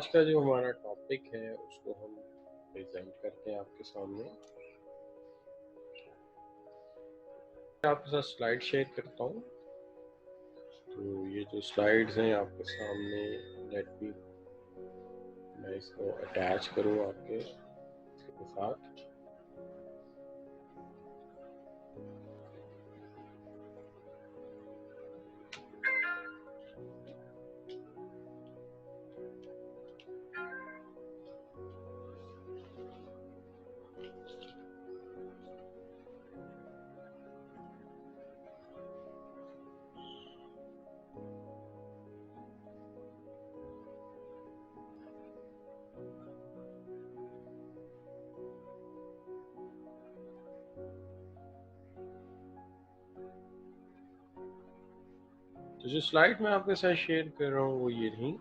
آج کا جو ہمارا ٹاپک ہے اس کو ہم پریزنٹ کرتے ہیں آپ کے سامنے. آپ کے ساتھ سلائیڈ شیئر کرتا ہوں. تو یہ جو سلائیڈز ہیں آپ کے سامنے، میں اس کو اٹیچ کروں آپ کے ساتھ. تو جو سلائیڈ میں آپ کے ساتھ شیئر کر رہا ہوں وہ یہ رہی.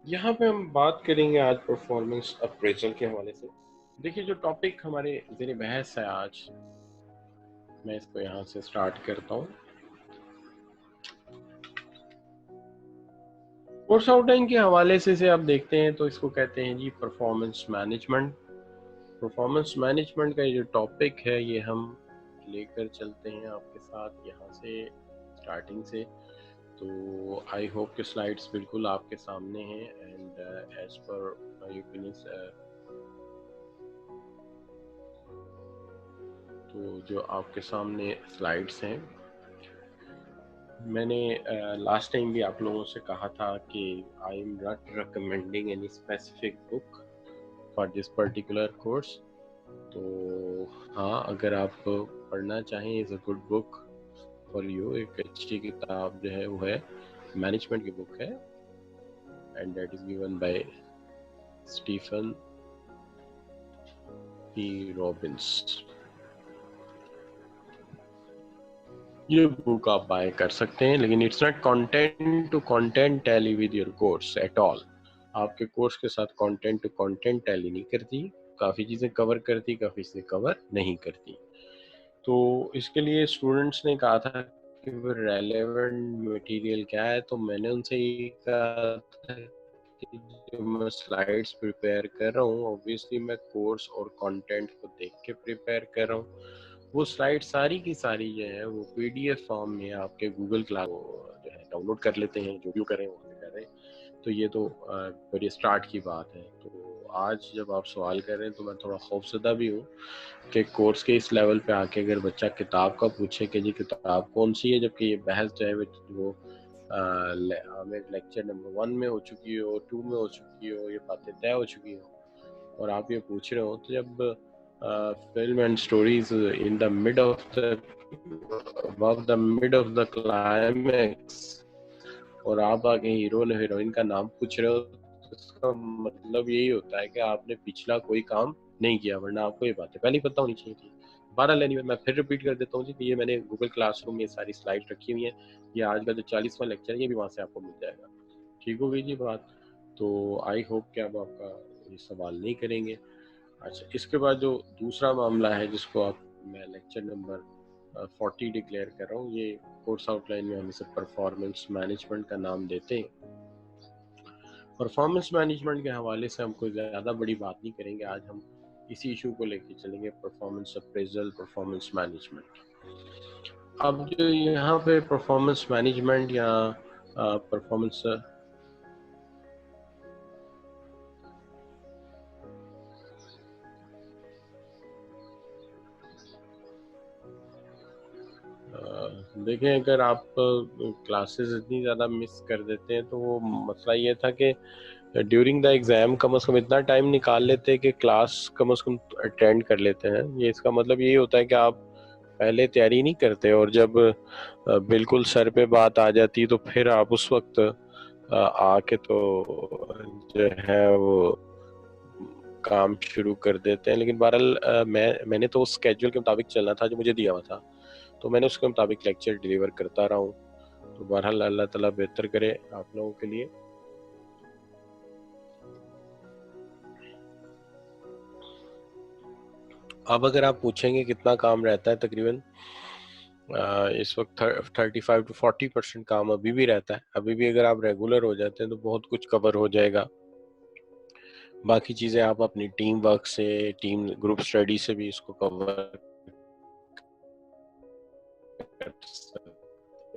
یہاں پہ ہم بات کریں گے آج پرفارمنس اپریزل کے حوالے سے. دیکھیے جو ٹاپک ہمارے زیر بحث ہے آج، میں اس کو یہاں سے سٹارٹ کرتا ہوں. کورس آؤٹ لائن کے حوالے سے آپ دیکھتے ہیں تو اس کو کہتے ہیں جی پرفارمنس مینجمنٹ. پرفارمنس مینجمنٹ کا یہ جو ٹاپک ہے یہ ہم لے کر چلتے ہیں آپ کے ساتھ یہاں سے سٹارٹنگ سے. تو آئی ہوپ کہ سلائیڈز بالکل آپ کے سامنے ہیں and as per my opinions تو جو آپ کے سامنے سلائیڈز ہیں، میں نے لاسٹ ٹائم بھی آپ لوگوں سے کہا تھا کہ I am not recommending any specific book for this particular course. تو ہاں، اگر آپ پڑھنا چاہیں is a good book for you. ایک اچھی کتاب جو ہے وہ ہے مینجمنٹ کی بک ہے and that is given by Stephen P Robbins. یہ بک آپ بائی کر سکتے ہیں، لیکن it's not content to content tally with your course at all. آپ کے کورس کے ساتھ کانٹینٹ ٹو کانٹینٹ ٹیلی نہیں کرتی. کافی چیزیں کور کرتی، کافی چیزیں کور نہیں کرتی. تو اس کے لیے اسٹوڈنٹس نے کہا تھا کہ ریلیونٹ مٹیریل کیا ہے، تو میں نے ان سے یہ کہا تھا کہ جو میں سلائیڈس پریپیئر کر رہا ہوں اوبویسلی میں کورس اور کانٹینٹ کو دیکھ کے پریپیئر کر رہا ہوں. وہ سلائیڈ ساری کی ساری جو ہے وہ پی ڈی ایف فارم میں آپ کے گوگل کلاس جو ہے ڈاؤن لوڈ کر لیتے ہیں، جو بھی کریں وہ کر رہے ہیں. تو یہ تو بڑی اسٹارٹ کی بات ہے. تو آج جب آپ سوال کر رہے ہیں تو میں تھوڑا خوفزدہ بھی ہوں کہ کورس کے اس لیول پہ آ کے اگر بچہ کتاب کا پوچھے کہ جی کتاب کون سی ہے، جبکہ یہ بحث جو ہے وہ ہمیں لیکچر نمبر 1 میں ہو چکی ہو، 2 میں ہو چکی ہو، یہ باتیں طے ہو چکی ہو اور آپ یہ پوچھ رہے ہو. تو جب film and stories in the mid of the climax اور آپ آگے ہیرو اور ہیروئن کا نام پوچھ رہے ہو تو اس کا مطلب یہی ہوتا ہے کہ آپ نے پچھلا کوئی کام نہیں کیا، ورنہ آپ کو یہ باتیں پہلے پتہ ہونی چاہیے تھی. 12 میں پھر ریپیٹ کر دیتا ہوں جی کہ یہ میں نے گوگل کلاس روم میں ساری سلائیڈ رکھی ہوئی ہیں. یہ آج کا جو 40واں لیکچر ہے یہ بھی وہاں سے آپ کو مل جائے گا. ٹھیک ہو گئی جی بات؟ تو آئی ہوپ کہ اب آپ کا یہ سوال نہیں کریں گے. اچھا، اس کے بعد جو دوسرا معاملہ ہے جس کو آپ میں لیکچر نمبر 40 ڈکلیئر کر رہا ہوں، یہ کورس آؤٹ لائن میں ہم اسے پرفارمنس مینجمنٹ کا نام دیتے ہیں. پرفارمنس مینجمنٹ کے حوالے سے ہم کوئی زیادہ بڑی بات نہیں کریں گے. آج ہم اسی ایشو کو لے کے چلیں گے، پرفارمنس اپریزل، پرفارمنس مینجمنٹ. اب جو یہاں پہ پرفارمنس مینجمنٹ یا پرفارمنس دیکھیں، اگر آپ کلاسز اتنی زیادہ مس کر دیتے ہیں تو وہ مسئلہ یہ تھا کہ ڈیورنگ دا ایگزام کم از کم اتنا ٹائم نکال لیتے کہ کلاس کم از کم اٹینڈ کر لیتے ہیں. یہ اس کا مطلب یہی ہوتا ہے کہ آپ پہلے تیاری نہیں کرتے اور جب بالکل سر پہ بات آ جاتی تو پھر آپ اس وقت آ کے تو جو ہے وہ کام شروع کر دیتے ہیں. لیکن بہرحال میں نے تو اس اسکیجول کے مطابق چلنا تھا جو مجھے دیا ہوا تھا، تو میں نے اس کے مطابق لیکچر ڈیلیور کرتا رہا ہوں. تو بہرحال اللہ تعالیٰ بہتر کرے آپ لوگوں کے لیے. اب اگر آپ پوچھیں گے کتنا کام رہتا ہے، تقریباً اس وقت 35 to 40% کام ابھی بھی رہتا ہے. ابھی بھی اگر آپ ریگولر ہو جاتے ہیں تو بہت کچھ کور ہو جائے گا. باقی چیزیں آپ اپنی ٹیم ورک سے، ٹیم گروپ اسٹڈی سے بھی اس کو کور کر سکتے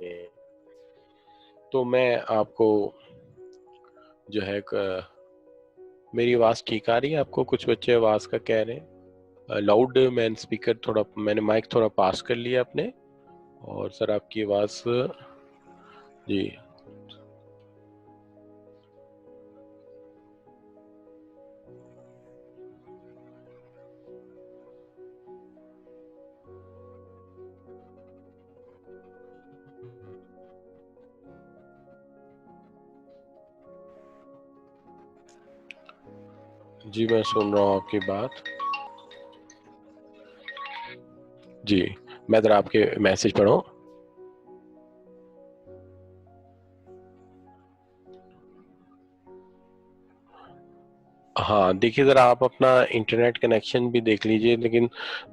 ہیں. تو میں آپ کو جو ہے میری آواز ٹھیک آ رہی ہے آپ کو؟ کچھ بچے آواز کا کہہ رہے ہیں لاؤڈ. میں اسپیکر تھوڑا، میں نے مائک تھوڑا پاس کر لیا اپنے، اور سر آپ کی آواز جی. جی میں سن رہا ہوں آپ کی بات. جی میں ذرا آپ کے میسج پڑھوں. ہاں دیکھیے ذرا آپ اپنا انٹرنیٹ کنیکشن بھی دیکھ لیجئے. لیکن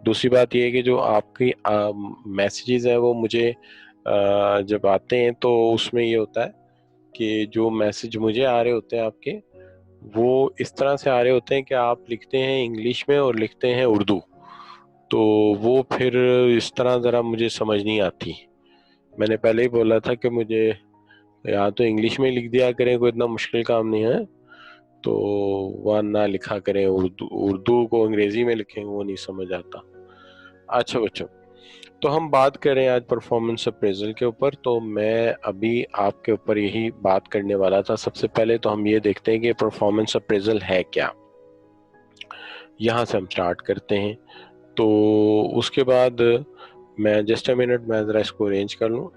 دوسری بات یہ ہے کہ جو آپ کی میسیجز ہیں وہ مجھے جب آتے ہیں تو اس میں یہ ہوتا ہے کہ جو میسج مجھے آ رہے ہوتے ہیں آپ کے، وہ اس طرح سے آ رہے ہوتے ہیں کہ آپ لکھتے ہیں انگلش میں اور لکھتے ہیں اردو. تو وہ پھر اس طرح ذرا مجھے سمجھ نہیں آتی. میں نے پہلے ہی بولا تھا کہ مجھے یا تو انگلش میں لکھ دیا کریں، کوئی اتنا مشکل کام نہیں ہے، تو وہ نہ لکھا کریں اردو کو انگریزی میں لکھیں، وہ نہیں سمجھ آتا. اچھا بچوں، تو ہم بات کریں آج پرفارمنس اپریزل کے اوپر. تو میں ابھی آپ کے اوپر یہی بات کرنے والا تھا. سب سے پہلے تو ہم یہ دیکھتے ہیں کہ پرفارمنس اپریزل ہے کیا. یہاں سے ہم سٹارٹ کرتے ہیں. تو اس کے بعد میں جسٹ اے منٹ، میں ذرا اس کو ارینج کر لوں.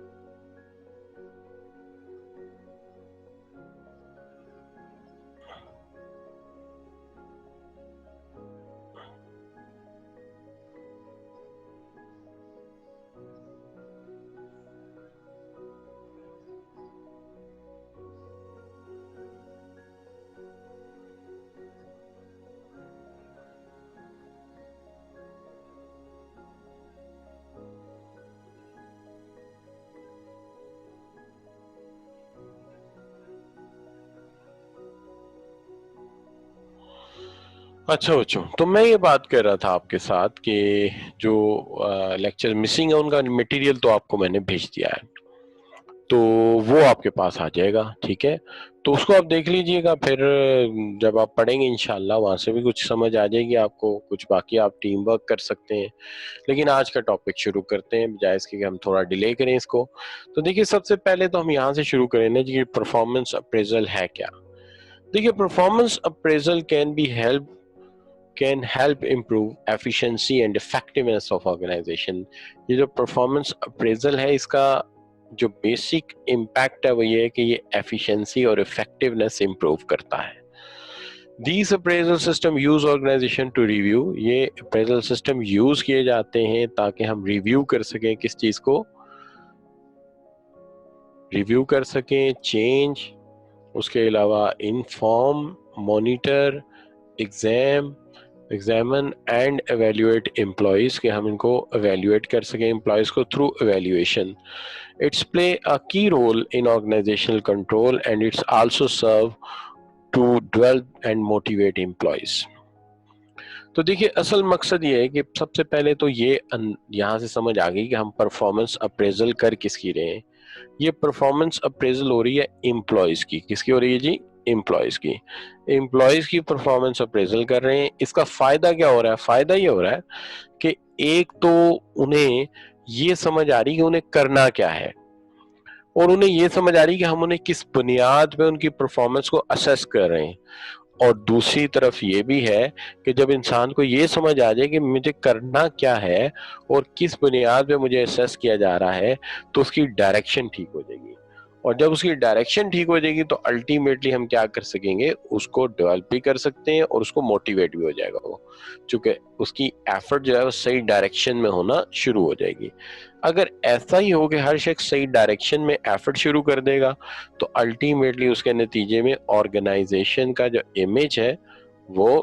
اچھا بچوں، تو میں یہ بات کر رہا تھا آپ کے ساتھ کہ جو لیکچر مسنگ ہے ان کا مٹیریل تو آپ کو میں نے بھیج دیا ہے، تو وہ آپ کے پاس آ جائے گا. ٹھیک ہے، تو اس کو آپ دیکھ لیجئے گا. پھر جب آپ پڑھیں گے انشاءاللہ وہاں سے بھی کچھ سمجھ آ جائے گی آپ کو. کچھ باقی آپ ٹیم ورک کر سکتے ہیں. لیکن آج کا ٹاپک شروع کرتے ہیں، بجائے اس کے کہ ہم تھوڑا ڈیلے کریں اس کو. تو دیکھیے سب سے پہلے تو ہم یہاں سے شروع کریں نا جی، پرفارمنس اپریزل ہے کیا. دیکھیے performance appraisal can help improve efficiency and effectiveness of organization. یہ جو پرفارمنس اپریزل ہے، اس کا جو بیسک امپیکٹ ہے وہ یہ ہے کہ یہ ایفیشنسی اور افیکٹونیس امپروو کرتا ہے. These appraisal system use organization to review. یہ appraisal system یوز کیے جاتے ہیں تاکہ ہم ریویو کر سکیں کس چیز کو، ریویو کر سکیں چینج، اس کے علاوہ inform, monitor, examine and evaluate employees, کہ ہم ان کو ایویلویٹ کر سکیں امپلائیز کو through evaluation. It's play a key role in organizational control and it's also serve to develop and motivate employees. تو دیکھیے اصل مقصد یہ ہے کہ سب سے پہلے تو یہ یہاں سے سمجھ آ گئی کہ ہم پرفارمنس اپریزل کر کس کی رہے ہیں. یہ پرفارمنس اپریزل ہو رہی ہے امپلائیز کی. کس کی ہو رہی ہے جی؟ امپلائیز کی. امپلائیز کی پرفارمنس اپریزل کر رہے ہیں. اس کا فائدہ کیا ہو رہا ہے؟ فائدہ یہ ہو رہا ہے کہ ایک تو انہیں یہ سمجھ آ رہی کہ انہیں کرنا کیا ہے، اور انہیں یہ سمجھ آ رہی کہ ہم انہیں کس بنیاد پہ ان کی پرفارمنس کو اسیس کر رہے ہیں. اور دوسری طرف یہ بھی ہے کہ جب انسان کو یہ سمجھ آ جائے کہ مجھے کرنا کیا ہے اور کس بنیاد پہ مجھے اسیس کیا جا رہا ہے، تو اس کی ڈائریکشن ٹھیک ہو جائے گی. اور جب اس کی ڈائریکشن ٹھیک ہو جائے گی تو الٹیمیٹلی ہم کیا کر سکیں گے؟ اس کو ڈیولپ بھی کر سکتے ہیں اور اس کو موٹیویٹ بھی ہو جائے گا وہ، چونکہ اس کی ایفرٹ جو ہے وہ صحیح ڈائریکشن میں ہونا شروع ہو جائے گی. اگر ایسا ہی ہو کہ ہر شخص صحیح ڈائریکشن میں ایفرٹ شروع کر دے گا تو الٹیمیٹلی اس کے نتیجے میں آرگنائزیشن کا جو امیج ہے وہ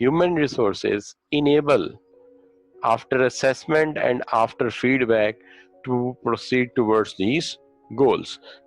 human resources enable after assessment and after feedback to proceed towards these goals,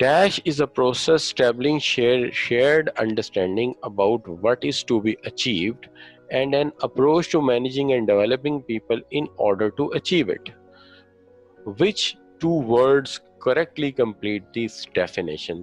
Dash is a process establishing shared understanding about what is to be achieved and an approach to managing and developing people in order to achieve it. Which two words correctly complete this definition?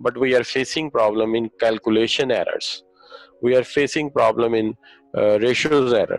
but we are facing problem in calculation errors, we are facing problem in ratios error।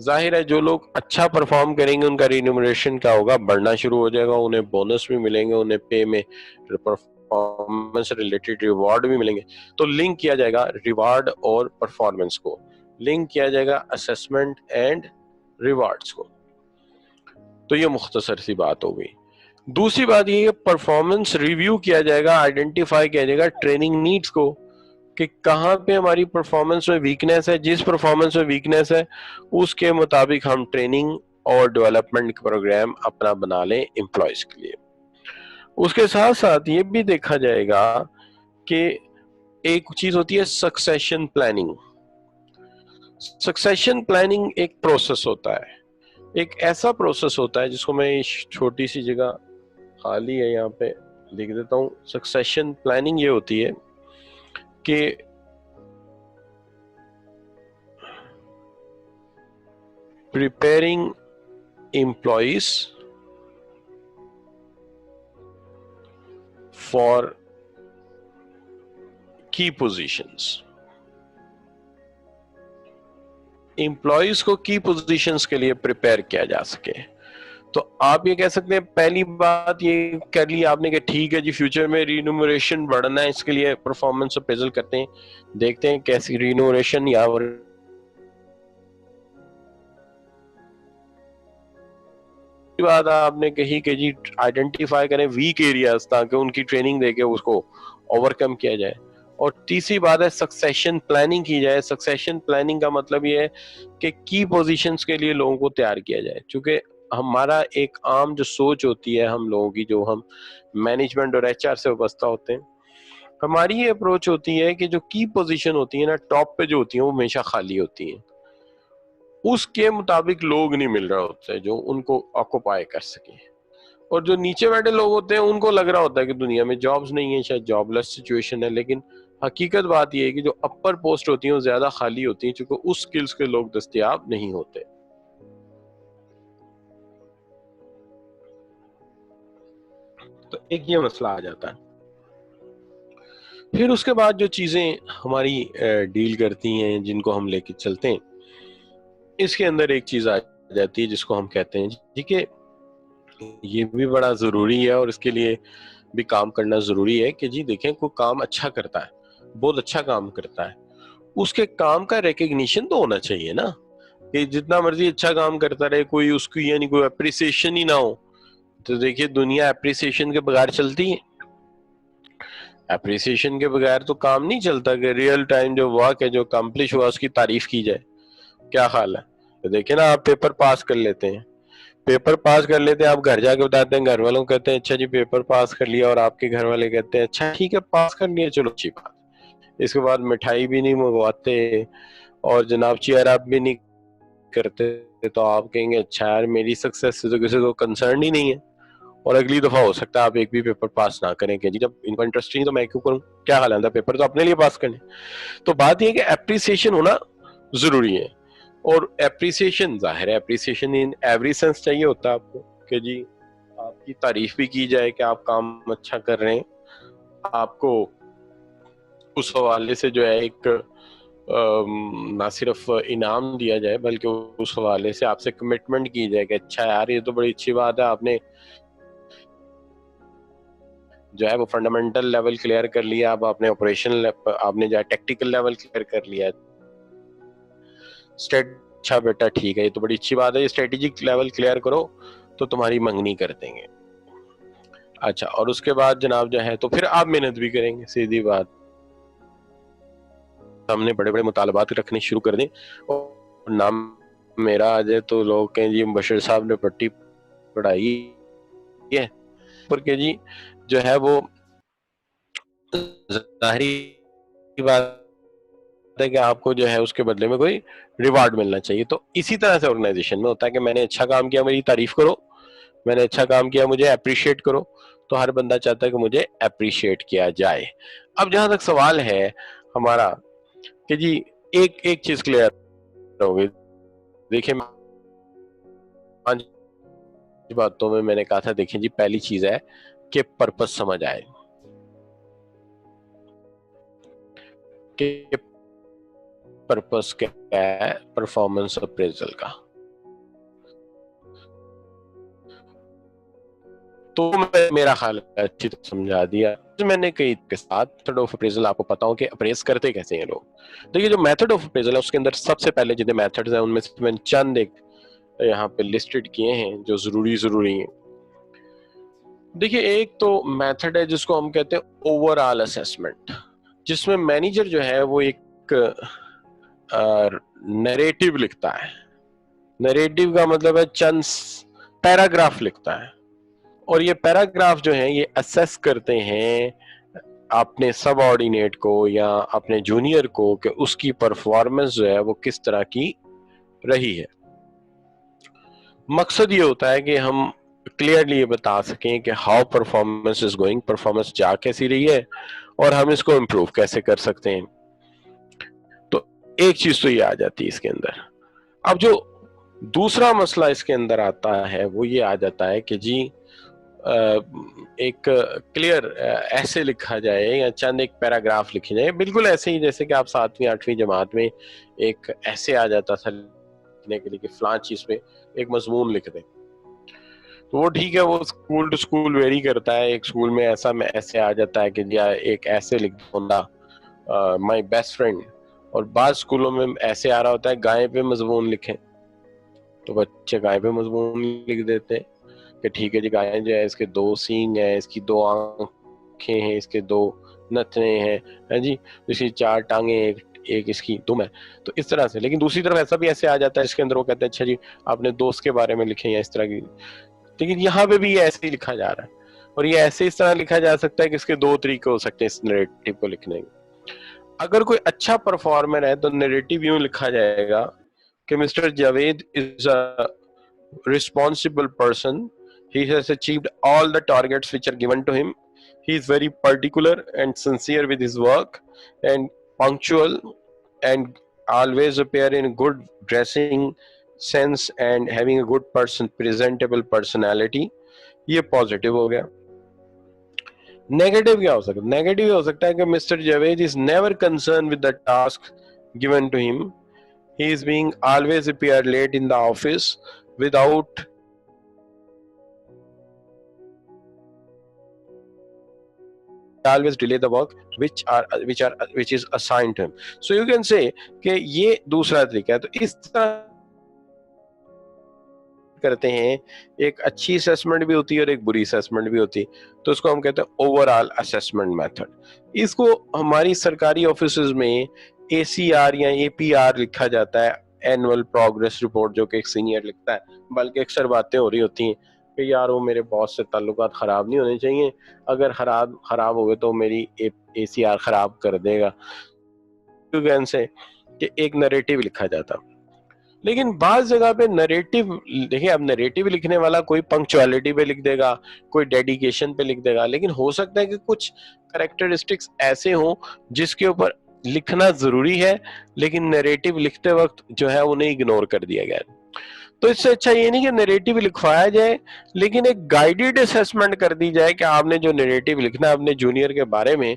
ظاہر ہے جو لوگ اچھا perform کریں گے ان کا رینیومریشن کیا ہوگا, بڑھنا شروع ہو جائے گا, انہیں بونس بھی ملیں گے, انہیں پے میں پرفارمنس ریلیٹڈ ریوارڈ بھی ملیں گے. تو لنک کیا جائے گا ریوارڈ اور پرفارمنس کو, لنک کیا جائے گا اسسمنٹ اینڈ ریوارڈز کو. تو یہ مختصر سی بات ہو گئی. دوسری بات یہ کہ پرفارمنس ریویو کیا جائے گا, آئیڈینٹیفائی کیا جائے گا ٹریننگ نیڈز کو کہ کہاں پہ ہماری پرفارمنس میں ویکنیس ہے, جس پرفارمنس میں ویکنیس ہے اس کے مطابق ہم ٹریننگ اور ڈیولپمنٹ پروگرام اپنا بنا لیں امپلائیز کے لیے. اس کے ساتھ ساتھ یہ بھی دیکھا جائے گا کہ ایک چیز ہوتی ہے سکسیشن پلاننگ. سکسیشن پلاننگ ایک پروسیس ہوتا ہے, ایک ایسا پروسیس ہوتا ہے جس کو میں چھوٹی سی جگہ خالی ہے یہاں پہ لکھ دیتا ہوں. سکسیشن پلاننگ یہ ہوتی ہے کہ preparing employees for key positions. Employees کو کی پوزیشنز کے لیے پریپیئر کیا جا سکے. تو آپ یہ کہہ سکتے ہیں پہلی بات یہ کر لی آپ نے کہ ٹھیک ہے جی فیوچر میں رینومریشن بڑھنا ہے, اس کے لیے پرفارمنس اپریزل کرتے ہیں, دیکھتے ہیں کیسی رینومریشن یا بات آپ نے کہی کہ جی آئیڈینٹیفائی کریں ویک ایریاز تاکہ ان کی ٹریننگ دے کے اس کو اوور کم کیا جائے. اور تیسری بات ہے سکسیشن پلاننگ کی جائے. سکسیشن پلاننگ کا مطلب یہ ہے کہ کی پوزیشنز کے لیے لوگوں کو تیار کیا جائے. چونکہ ہمارا ایک عام جو سوچ ہوتی ہے ہم لوگوں کی, جو ہم مینجمنٹ اور ایچ آر سے وابستہ ہوتے ہیں, ہماری یہ اپروچ ہوتی ہے کہ جو کی پوزیشن ہوتی ہے نا ٹاپ پہ جو ہوتی ہیں وہ ہمیشہ خالی ہوتی ہیں, اس کے مطابق لوگ نہیں مل رہا ہوتا ہے جو ان کو آکوپائی کر سکیں. اور جو نیچے بیٹھے لوگ ہوتے ہیں ان کو لگ رہا ہوتا ہے کہ دنیا میں جابز نہیں ہیں, شاید جاب لیس سچویشن ہے, لیکن حقیقت بات یہ ہے کہ جو اپر پوسٹ ہوتی ہیں وہ زیادہ خالی ہوتی ہیں چونکہ اس سکلز کے لوگ دستیاب نہیں ہوتے. تو ایک یہ مسئلہ آ جاتا ہے. پھر اس کے بعد جو چیزیں ہماری ڈیل کرتی ہیں جن کو ہم لے کے چلتے ہیں, اس کے اندر ایک چیز آ جاتی ہے جس کو ہم کہتے ہیں جی کہ یہ بھی بڑا ضروری ہے اور اس کے لیے بھی کام کرنا ضروری ہے کہ جی دیکھیں کوئی کام اچھا کرتا ہے, بہت اچھا کام کرتا ہے, اس کے کام کا ریکگنیشن تو ہونا چاہیے نا, کہ جتنا مرضی اچھا کام کرتا رہے کوئی اس کی یعنی کوئی اپریسیشن ہی نہ ہو. تو دیکھیے دنیا اپریسیشن کے بغیر چلتی ہے, اپریسیشن کے بغیر تو کام نہیں چلتا کہ ریئل ٹائم جو ورک ہے جو اکمپلش ہوا اس کی تعریف کی جائے. کیا خیال ہے؟ تو دیکھیں نا آپ پیپر پاس کر لیتے ہیں, پیپر پاس کر لیتے ہیں, آپ گھر جا کے بتاتے ہیں, گھر والوں کہتے ہیں اچھا جی پیپر پاس کر لیا, اور آپ کے گھر والے کہتے ہیں اچھا ٹھیک ہے پاس کر لیا چلو اچھی بات. اس کے بعد مٹھائی بھی نہیں منگواتے اور جناب چیئر اپ بھی نہیں کرتے, تو آپ کہیں گے اچھا یار میری سکسیس سے تو کسی کو کنسرن ہی نہیں ہے, اور اگلی دفعہ ہو سکتا ہے آپ ایک بھی پیپر پاس نہ کریں کہ جی جب ان کا انٹرسٹ نہیں تو میں کیوں کروں, کیا حال ہے, پیپر تو اپنے لیے پاس کرنے. تو بات یہ ہے کہ اپریسیشن ہونا ضروری ہے, اور اپریسیشن ظاہر ہے اپریسیشن ان ایوری سینس چاہیے ہوتا ہے آپ کو کہ جی آپ کی تعریف بھی کی جائے کہ آپ کام اچھا کر رہے ہیں, آپ کو اس حوالے سے جو ہے ایک نہ صرف انعام دیا جائے بلکہ اس حوالے سے آپ سے کمٹمنٹ کی جائے کہ اچھا یار یہ تو بڑی اچھی بات ہے, آپ نے جو ہے وہ فنڈامنٹل لیول کلیئر کر لیا, اب آپ نے آپریشنل آپ نے جو ہے ٹیکٹیکل لیول کلیئر کر لیا. اچھا بیٹا ٹھیک ہے یہ تو بڑی اچھی بات ہے, یہ اسٹریٹجک لیول کلیئر کرو تو تمہاری منگنی کر دیں گے. اچھا اور اس کے بعد جناب جو ہے تو پھر آپ محنت بھی کریں گے, سیدھی بات, ہم نے بڑے بڑے مطالبات رکھنے شروع کر دیں اور نام میرا آ جائے تو لوگ کہیں جی بشیر صاحب نے پٹی پڑھائی ہے, پر کہ جی جو ہے وہ ظاہری بات ہے کہ آپ کو جو ہے اس کے بدلے میں کوئی ریوارڈ ملنا چاہیے. تو اسی طرح سے آرگنائزیشن میں ہوتا ہے کہ میں نے اچھا کام کیا میری تعریف کرو, میں نے اچھا کام کیا مجھے اپریشیٹ کرو, تو ہر بندہ چاہتا ہے کہ مجھے اپریشیٹ کیا جائے. اب جہاں تک سوال ہے ہمارا کہ جی ایک چیز کلیئر ہوگی, دیکھیں باتوں میں نے کہا تھا دیکھیں جی پہلی چیز ہے کہ پرپس سمجھ آئے, کہ پرپس کیا ہے پرفارمنس اپریزل کا. تو میرا خیال ہے اچھی طرح سمجھا دیا میں نے کہ کے ساتھ میتھڈ آف اپریزل آپ کو پتا ہو کہ اپریز کرتے کیسے ہیں لوگ. دیکھیے جو میتھڈ آف اپریزل ہے اس کے اندر سب سے پہلے جتنے میتھڈز ہیں ان میں سے میں نے چند ایک یہاں پہ لسٹڈ کیے ہیں جو ضروری ہیں. دیکھیے ایک تو میتھڈ ہے جس کو ہم کہتے ہیں اوور آل اسیسمنٹ، جس میں مینیجر جو ہے وہ ایک نیریٹو لکھتا ہے. نیریٹو کا مطلب ہے چند پیراگراف لکھتا ہے، اور یہ پیراگراف جو ہیں یہ اسیس کرتے ہیں اپنے سب آرڈینیٹ کو یا اپنے جونیئر کو کہ اس کی پرفارمنس جو ہے وہ کس طرح کی رہی ہے. مقصد یہ ہوتا ہے کہ ہم کلیئرلی یہ بتا سکیں کہ how performance is going, performance جا کیسی رہی ہے اور ہم اس کو امپروو کیسے کر سکتے ہیں. تو ایک چیز تو یہ آ جاتی ہے اس کے اندر. اب جو دوسرا مسئلہ اس کے اندر آتا ہے وہ یہ آ جاتا ہے کہ جی ایک کلیئر ایسے لکھا جائے یا چند ایک پیراگراف لکھے جائے، بالکل ایسے ہی جیسے کہ آپ 7ویں 8ویں جماعت میں ایک ایسے آ جاتا تھا لکھنے کے لیے کہ فلاں چیز پہ ایک مضمون لکھ دیں. تو وہ ٹھیک ہے، وہ اسکول ٹو اسکول ویری کرتا ہے. ایک اسکول میں ایسے آ جاتا ہے کہ ایک ایسے لکھ دوں مائی بیسٹ فرینڈ، اور بعض اسکولوں میں ایسے آ رہا ہوتا ہے گائے پہ مضمون لکھیں، تو بچے گائے پہ مضمون لکھ دیتے ہیں کہ ٹھیک ہے جی گائے جو ہے اس کے 2 سینگ ہیں، اس کی 2 آنکھیں ہیں، اس کے 2 نتنے ہیں جی، اس کی 4 ٹانگیں، ایک اس کی دم ہے. تو اس طرح سے. لیکن دوسری طرف ایسا بھی ایسے آ جاتا ہے اس کے اندر وہ کہتے ہیں اچھا جی آپ نے دوست کے بارے میں لکھیں یا اس طرح کی. لیکن یہاں پہ بھی یہ ایسے ہی لکھا جا رہا ہے، اور یہ ایسے اس طرح لکھا جا سکتا ہے کہ اس کے 2 طریقے ہو سکتے ہیں اس نیریٹو کو لکھنے کے. اگر کوئی اچھا پرفارمر ہے تو نیریٹو یوں لکھا جائے گا کہ Mister Javed is a responsible person. He has achieved all the targets which are given to him. He is very particular and sincere with his work and punctual and always appear in good dressing sense and having a good presentable personality. یہ positive ہو گیا. Negative کیا ہو سکتا ہے؟ Negative یہ ہو سکتا ہے کہ Mister Javed is never concerned with the task given to him. He is being always appear late in the office without always delay the work which is assigned to him. So you can say کہ یہ دوسرا طریقہ ہے. تو اس طرح کرتے ہیں، ایک اچھی اسیسمنٹ بھی ہوتی ہے اور ایک بری اسیسمنٹ بھی ہوتی ہے. تو اس کو ہم کہتے ہیں اوور آل اسیسمنٹ میتھڈ. اس کو ہماری سرکاری آفیسز میں ACR یا APR لکھا جاتا ہے، اینول پروگریس رپورٹ، جو کہ ایک سینئر لکھتا ہے. بلکہ اکثر باتیں ہو رہی ہوتی ہیں کہ یار وہ میرے باس سے تعلقات خراب نہیں ہونے چاہیے، اگر خراب ہوئے تو میری ACR خراب کر دے گا، سے کہ ایک نریٹو لکھا جاتا. لیکن بعض جگہ پہ نریٹو دیکھیں، اب نریٹو لکھنے والا کوئی پنکچوالٹی پہ لکھ دے گا، کوئی ڈیڈیکیشن پہ لکھ دے گا، لیکن ہو سکتا ہے کہ کچھ کریکٹرسٹکس ایسے ہوں جس کے اوپر لکھنا ضروری ہے لیکن نریٹو لکھتے وقت جو ہے انہیں اگنور کر دیا گیا. تو اس سے اچھا یہ نہیں کہ نیریٹو لکھوایا جائے، لیکن ایک گائیڈڈ اسیسمنٹ کر دی جائے کہ آپ نے جو نیریٹو لکھنا ہے اپنے جونیئر کے بارے میں،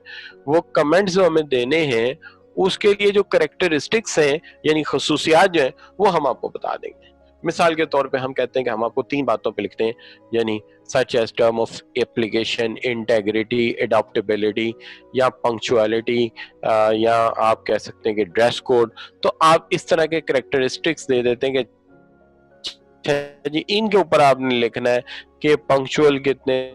وہ کمنٹس جو ہمیں دینے ہیں اس کے لیے جو کریکٹرسٹکس ہیں یعنی خصوصیات جو ہیں وہ ہم آپ کو بتا دیں گے. مثال کے طور پہ ہم کہتے ہیں کہ ہم آپ کو 3 باتوں پہ لکھتے ہیں، یعنی such as term of application, integrity, adaptability یا پنکچوالٹی، یا آپ کہہ سکتے ہیں کہ ڈریس کوڈ. تو آپ اس طرح کے کریکٹرسٹکس دے دیتے ہیں کہ جی ان کے اوپر آپ نے لکھنا ہے کہ پنکچوئل کتنے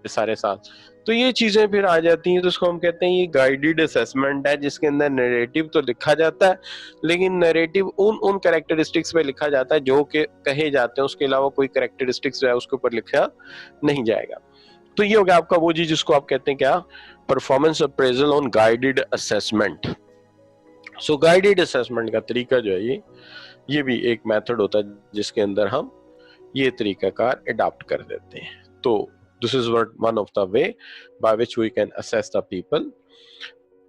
سارے ساتھ. تو یہ چیزیں پھر آ جاتی ہیں. تو اس کو ہم کہتے ہیں یہ گائیڈڈ اسیسمنٹ ہے جس کے اندر نیریٹو تو لکھا جاتا ہے لیکن نیریٹو ان کریکٹرسٹکس پہ لکھا جاتا ہے جو کہ کہے جاتے ہیں، اس کے علاوہ کوئی کریکٹرسٹکس جو ہے اس کے اوپر لکھا نہیں جائے گا. تو یہ ہو گیا آپ کا وہ جس کو آپ کہتے ہیں کیا، پرفارمنس اپریزل آن گائیڈڈ اسیسمنٹ. سو گائیڈڈ اسیسمنٹ کا طریقہ جو ہے یہ بھی ایک میتھڈ ہوتا ہے جس کے اندر ہم یہ طریقہ کار اڈاپٹ کر دیتے ہیں. تو this is one of the way by which we can assess the people.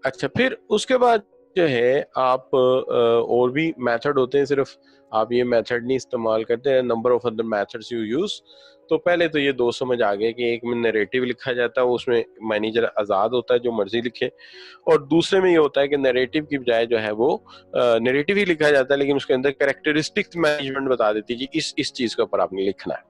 اچھا پھر اس کے بعد جو ہے آپ اور بھی میتھڈ ہوتے ہیں، صرف آپ یہ میتھڈ نہیں استعمال کرتے ہیں، number of other methods you use. تو پہلے تو یہ 2 سمجھ آ گئے کہ ایک میں نیریٹو لکھا جاتا ہے، اس میں مینیجر آزاد ہوتا ہے جو مرضی لکھے، اور دوسرے میں یہ ہوتا ہے کہ نیریٹو کی بجائے جو ہے وہ نیریٹو ہی لکھا جاتا ہے لیکن اس کے اندر کریکٹرسٹکس مینجمنٹ بتا دیتی ہے جی اس چیز کے اوپر آپ نے لکھنا ہے.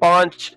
5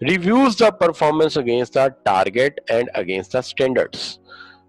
Reviews the performance against the target and against the standards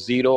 0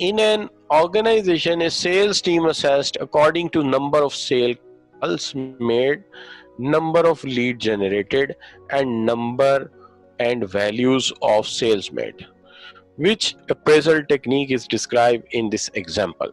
in an organization a sales team assessed according to number of sales made, number of lead generated and number and values of sales made. Which appraisal technique is described in this example?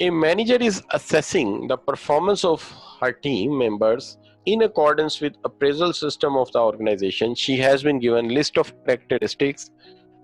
A manager is assessing the performance of her team members in accordance with appraisal system of the organization. She has been given list of characteristics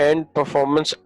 and performance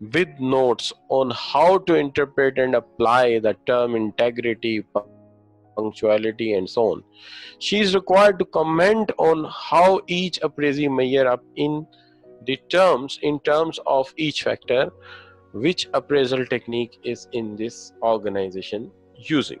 with notes on how to interpret and apply the term integrity, punctuality and so on. She is required to comment on how each appraisee measure up in terms of each factor. Which appraisal technique is in this organization using?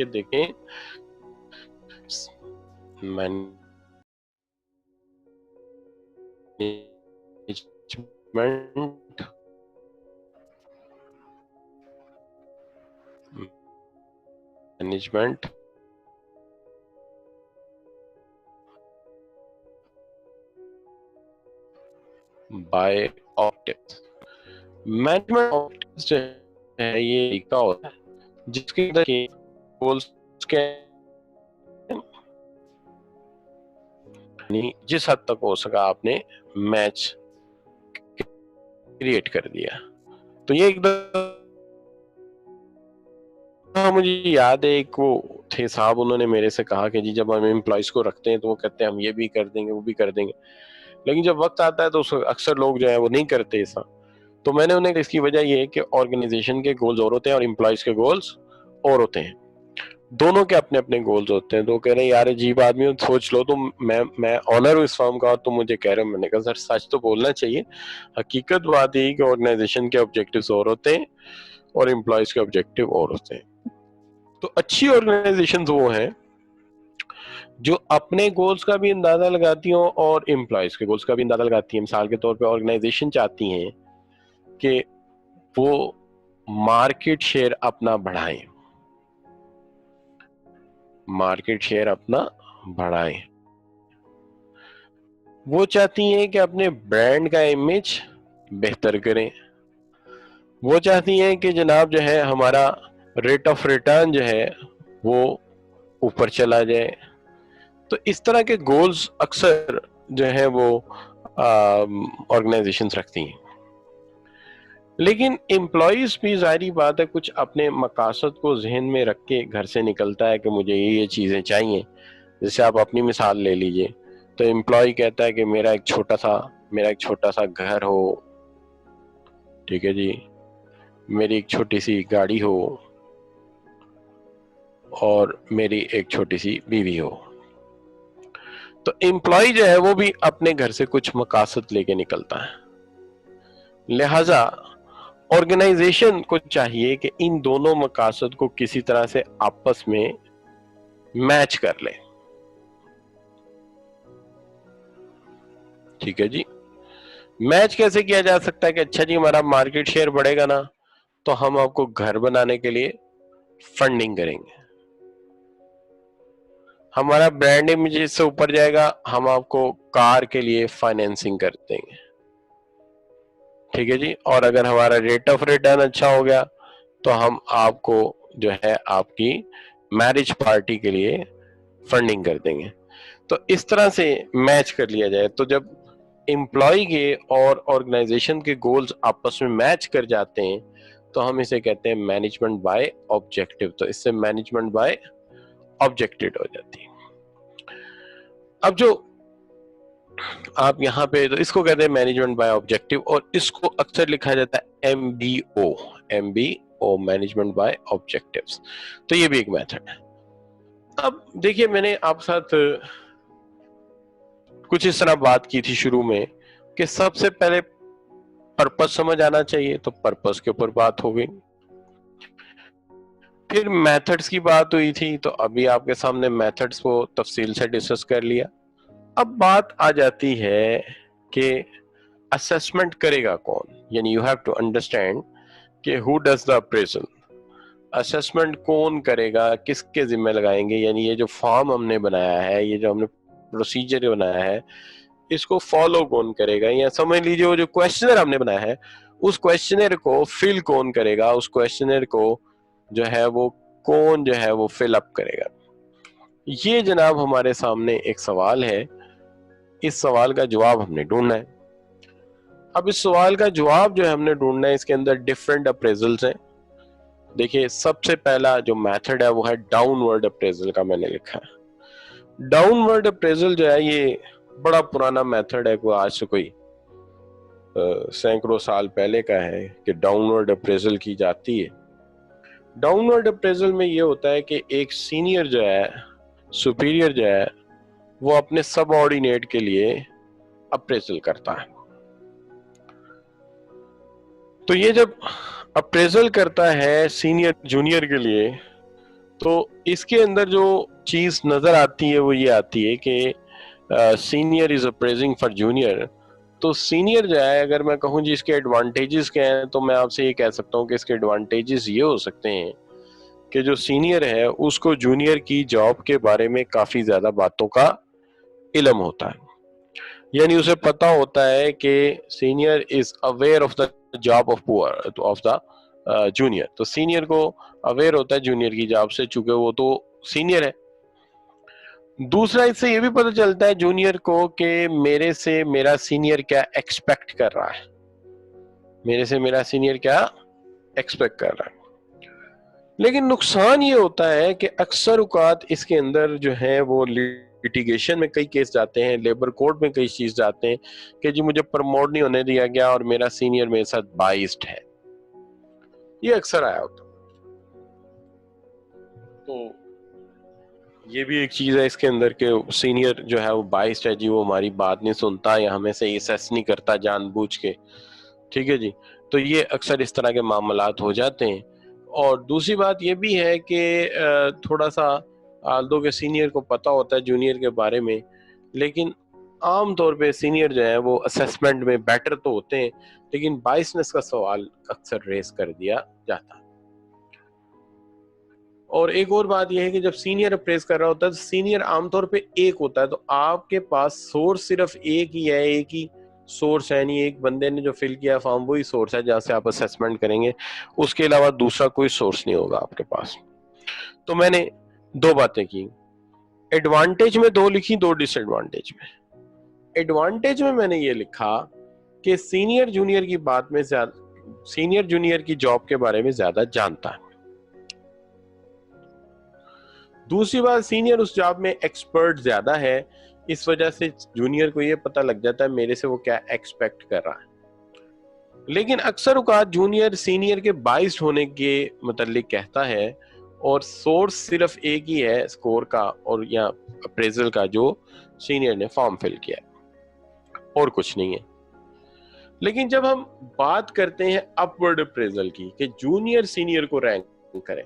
کہ دیکھیں management by objects. Management objects جو ہے یہ لکھا ہوتا ہے جس کے اندر گولز کے جس حد تک ہو سکا آپ نے میچ کریٹ کر دیا. تو یہ ایک دفعہ مجھے یاد ہے ایک وہ تھے صاحب, انہوں نے میرے سے کہا کہ جی جب ہم امپلائیز کو رکھتے ہیں تو وہ کہتے ہیں ہم یہ بھی کر دیں گے وہ بھی کر دیں گے, لیکن جب وقت آتا ہے تو اکثر لوگ جو ہے وہ نہیں کرتے ایسا. تو میں نے انہیں اس کی وجہ یہ ہے کہ آرگنائزیشن کے گولز اور ہوتے ہیں اور امپلائیز کے گولز اور ہوتے ہیں, دونوں کے اپنے اپنے گولز ہوتے ہیں. تو کہہ رہے ہیں یار عجیب آدمی ہو, سوچ لو تم, میں آنر ہوں اس فارم کا اور تم مجھے کہہ رہے ہو. میں نے کہا سر سچ تو بولنا چاہیے, حقیقت بات یہ کہ آرگنائزیشن کے آبجیکٹیوز اور ہوتے ہیں اور امپلائیز کے آبجیکٹیو اور ہوتے ہیں. تو اچھی آرگنائزیشنز وہ ہیں جو اپنے گولز کا بھی اندازہ لگاتی ہوں اور امپلائیز کے گولز کا بھی اندازہ لگاتی ہیں. مثال کے طور پہ آرگنائزیشن چاہتی ہیں کہ وہ مارکیٹ شیئر اپنا بڑھائیں, مارکیٹ شیئر اپنا بڑھائیں. وہ چاہتی ہیں کہ اپنے برانڈ کا امیج بہتر کریں. وہ چاہتی ہیں کہ جناب جو ہے ہمارا ریٹ آف ریٹرن جو ہے وہ اوپر چلا جائے. تو اس طرح کے گولز اکثر جو ہے وہ آرگنائزیشنز رکھتی ہیں. لیکن امپلائیز بھی ظاہری بات ہے کچھ اپنے مقاصد کو ذہن میں رکھ کے گھر سے نکلتا ہے کہ مجھے یہ چیزیں چاہیے. جیسے آپ اپنی مثال لے لیجئے, تو امپلائی کہتا ہے کہ میرا ایک چھوٹا سا گھر ہو, ٹھیک ہے جی, میری ایک چھوٹی سی گاڑی ہو اور میری ایک چھوٹی سی بیوی ہو. تو امپلائی جو ہے وہ بھی اپنے گھر سے کچھ مقاصد لے کے نکلتا ہے. لہذا آرگنائزیشن کو چاہیے کہ ان دونوں مقاصد کو کسی طرح سے آپس میں میچ کر لیں. ٹھیک ہے جی, میچ کیسے کیا جا سکتا ہے کہ اچھا جی ہمارا مارکیٹ شیئر بڑھے گا نا تو ہم آپ کو گھر بنانے کے لیے فنڈنگ کریں گے, ہمارا برانڈ امیج سے اوپر جائے گا ہم آپ کو کار کے لیے فائنینسنگ کر دیں گے. ٹھیک ہے جی, اور اگر ہمارا ریٹ آف ریٹرن اچھا ہو گیا تو ہم آپ کو جو ہے آپ کی میرج پارٹی کے لیے فنڈنگ کر دیں گے. تو اس طرح سے میچ کر لیا جائے. تو جب امپلائی کے اور آرگنائزیشن کے گولز آپس میں میچ کر جاتے ہیں تو ہم اسے کہتے ہیں مینجمنٹ بائی آبجیکٹیو. تو اس سے مینجمنٹ بائی آبجیکٹیو ہو جاتی ہے. اب جو آپ یہاں پہ تو اس کو کہتے ہیں مینجمنٹ بائی آبجیکٹیو, اور اس کو اکثر لکھا جاتا ہے MBO مینجمنٹ بائی آبجیکٹیوز. تو یہ بھی ایک میتھڈ ہے. اب دیکھیے میں نے آپ ساتھ کچھ اس طرح بات کی تھی شروع میں کہ سب سے پہلے پرپس سمجھ آنا چاہیے, تو پرپس کے اوپر بات ہو گئی. پھر میتھڈز کی بات ہوئی تھی, تو ابھی آپ کے سامنے میتھڈز کو تفصیل سے ڈسکس کر لیا. اب بات آ جاتی ہے کہ اسیسمنٹ کرے گا کون, یعنی یو ہیو ٹو انڈرسٹینڈ کہ ہو ڈز دا اپریزل. اسیسمنٹ کون کرے گا, کس کے ذمہ لگائیں گے, یعنی یہ جو فارم ہم نے بنایا ہے, یہ جو ہم نے پروسیجر بنایا ہے, اس کو فالو کون کرے گا, یا سمجھ لیجیے وہ جو کویسچنر ہم نے بنایا ہے اس کویسچنر کو فل کون کرے گا, اس کویسچنر کو جو ہے وہ کون جو ہے وہ فل اپ کرے گا. یہ جناب ہمارے سامنے ایک سوال ہے, اس سوال کا جواب ہم نے ڈھونڈنا ہے. اب اس سوال کا جواب جو ہے ہم نے ڈھونڈنا ہے, اس کے اندر ڈیفرنٹ اپریزلز ہیں. دیکھیے سب سے پہلا جو میتھڈ ہے وہ ہے ڈاؤن ورڈ اپریزل کا, میں نے لکھا ہے. ڈاؤن ورڈ اپریزل جو ہے یہ بڑا پرانا میتھڈ ہے, کوئی آج سے کوئی سینکڑوں سال پہلے کا ہے کہ ڈاؤن ورڈ اپریزل کی جاتی ہے. ڈاؤن ورڈ اپریزل میں یہ ہوتا ہے کہ ایک سینئر جو ہے, سپیریئر جو ہے, وہ اپنے سب آرڈینیٹ کے لیے اپریزل کرتا ہے. تو یہ جب اپریزل کرتا ہے سینئر جونیئر کے لیے, تو اس کے اندر جو چیز نظر آتی ہے وہ یہ آتی ہے کہ senior is appraising for junior. تو سینئر جو ہے اگر میں کہوں جی اس کے ایڈوانٹیجز کیا ہیں تو میں آپ سے یہ کہہ سکتا ہوں کہ اس کے ایڈوانٹیجز یہ ہو سکتے ہیں کہ جو سینئر ہے اس کو جونیئر کی جاب کے بارے میں کافی زیادہ باتوں کا علم ہوتا ہے. یعنی اسے پتا ہوتا ہے کہ senior is aware of the job of the junior. تو سینئر کو اویئر ہوتا ہے جونیئر کی جاب سے چونکہ وہ تو سینئر ہے. دوسرا اس سے یہ بھی پتہ چلتا ہے جونیئر کو کہ میرے سے میرا سینئر کیا ایکسپیکٹ کر رہا ہے, میرے سے میرا سینئر کیا ایکسپیکٹ کر رہا ہے. لیکن نقصان یہ ہوتا ہے کہ اکثر اوقات اس کے اندر جو ہے وہ لٹیگیشن میں کئی کیس جاتے ہیں, لیبر کورٹ میں کئی چیز جاتے ہیں کہ جی مجھے پروموٹ نہیں ہونے دیا گیا اور میرا سینئر میرے ساتھ بائسڈ ہے. یہ اکثر آیا ہوتا. تو یہ بھی ایک چیز ہے اس کے اندر کہ سینئر جو ہے وہ بائسڈ ہے, جی وہ ہماری بات نہیں سنتا یا ہمیں سے اسیس نہیں کرتا جان بوجھ کے, ٹھیک ہے جی. تو یہ اکثر اس طرح کے معاملات ہو جاتے ہیں. اور دوسری بات یہ بھی ہے کہ تھوڑا سا آلدو کے سینئر کو پتا ہوتا ہے جونیئر کے بارے میں, لیکن عام طور پہ سینئر جو ہے وہ اسیسمنٹ میں بیٹر تو ہوتے ہیں لیکن بائسنس کا سوال اکثر ریز کر دیا جاتا ہے. اور ایک اور بات یہ ہے کہ جب سینئر اپریز کر رہا ہوتا ہے تو سینئر عام طور پہ ایک ہوتا ہے, تو آپ کے پاس سورس صرف ایک ہی ہے, ایک ہی سورس ہے, نہیں ایک بندے نے جو فل کیا فارم وہی سورس ہے جہاں سے آپ اسیسمنٹ کریں گے, اس کے علاوہ دوسرا کوئی سورس نہیں ہوگا آپ کے پاس. تو میں نے دو باتیں کی, ایڈوانٹیج میں دو لکھی, دو ڈس ایڈوانٹیج میں. ایڈوانٹیج میں نے یہ لکھا کہ سینئر جونیئر کی بات میں زیادہ, سینئر جونیئر کی جاب کے بارے میں زیادہ جانتا ہے. دوسری بات سینئر اس جاب میں ایکسپرٹ زیادہ ہے, اس وجہ سے جونیئر کو یہ پتہ لگ جاتا ہے میرے سے وہ کیا ایکسپیکٹ کر رہا ہے. لیکن اکثر اوقات جونیئر سینئر کے بائسڈ ہونے کے متعلق کہتا ہے اور سورس صرف ایک ہی ہے اسکور کا اور یا اپریزل کا جو سینئر نے فارم فل کیا ہے اور کچھ نہیں ہے. لیکن جب ہم بات کرتے ہیں اپورڈ اپریزل کی کہ جونیئر سینئر کو رینک کرے,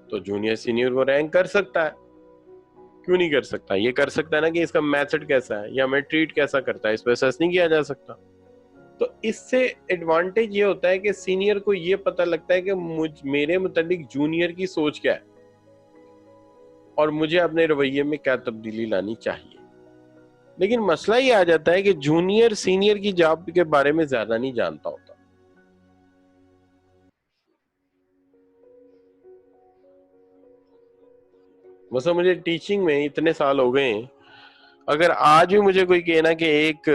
تو جونیئر سینئر کو رینک کر سکتا ہے, کیوں نہیں کر سکتا؟ یہ کر سکتا ہے نا کہ اس کا میتھڈ کیسا ہے یا میں ٹریٹ کیسا کرتا ہے, اس پہ اسیس نہیں کیا جا سکتا. تو اس سے ایڈوانٹیج یہ ہوتا ہے کہ سینئر کو یہ پتہ لگتا ہے کہ میرے متعلق جونیئر کی سوچ کیا ہے اور مجھے اپنے رویے میں کیا تبدیلی لانی چاہیے. لیکن مسئلہ یہ آ جاتا ہے کہ جونیئر سینئر کی جاب کے بارے میں زیادہ نہیں جانتا ہوتا. مثلا مجھے ٹیچنگ میں اتنے سال ہو گئے ہیں, اگر آج بھی مجھے کوئی کہنا کہ ایک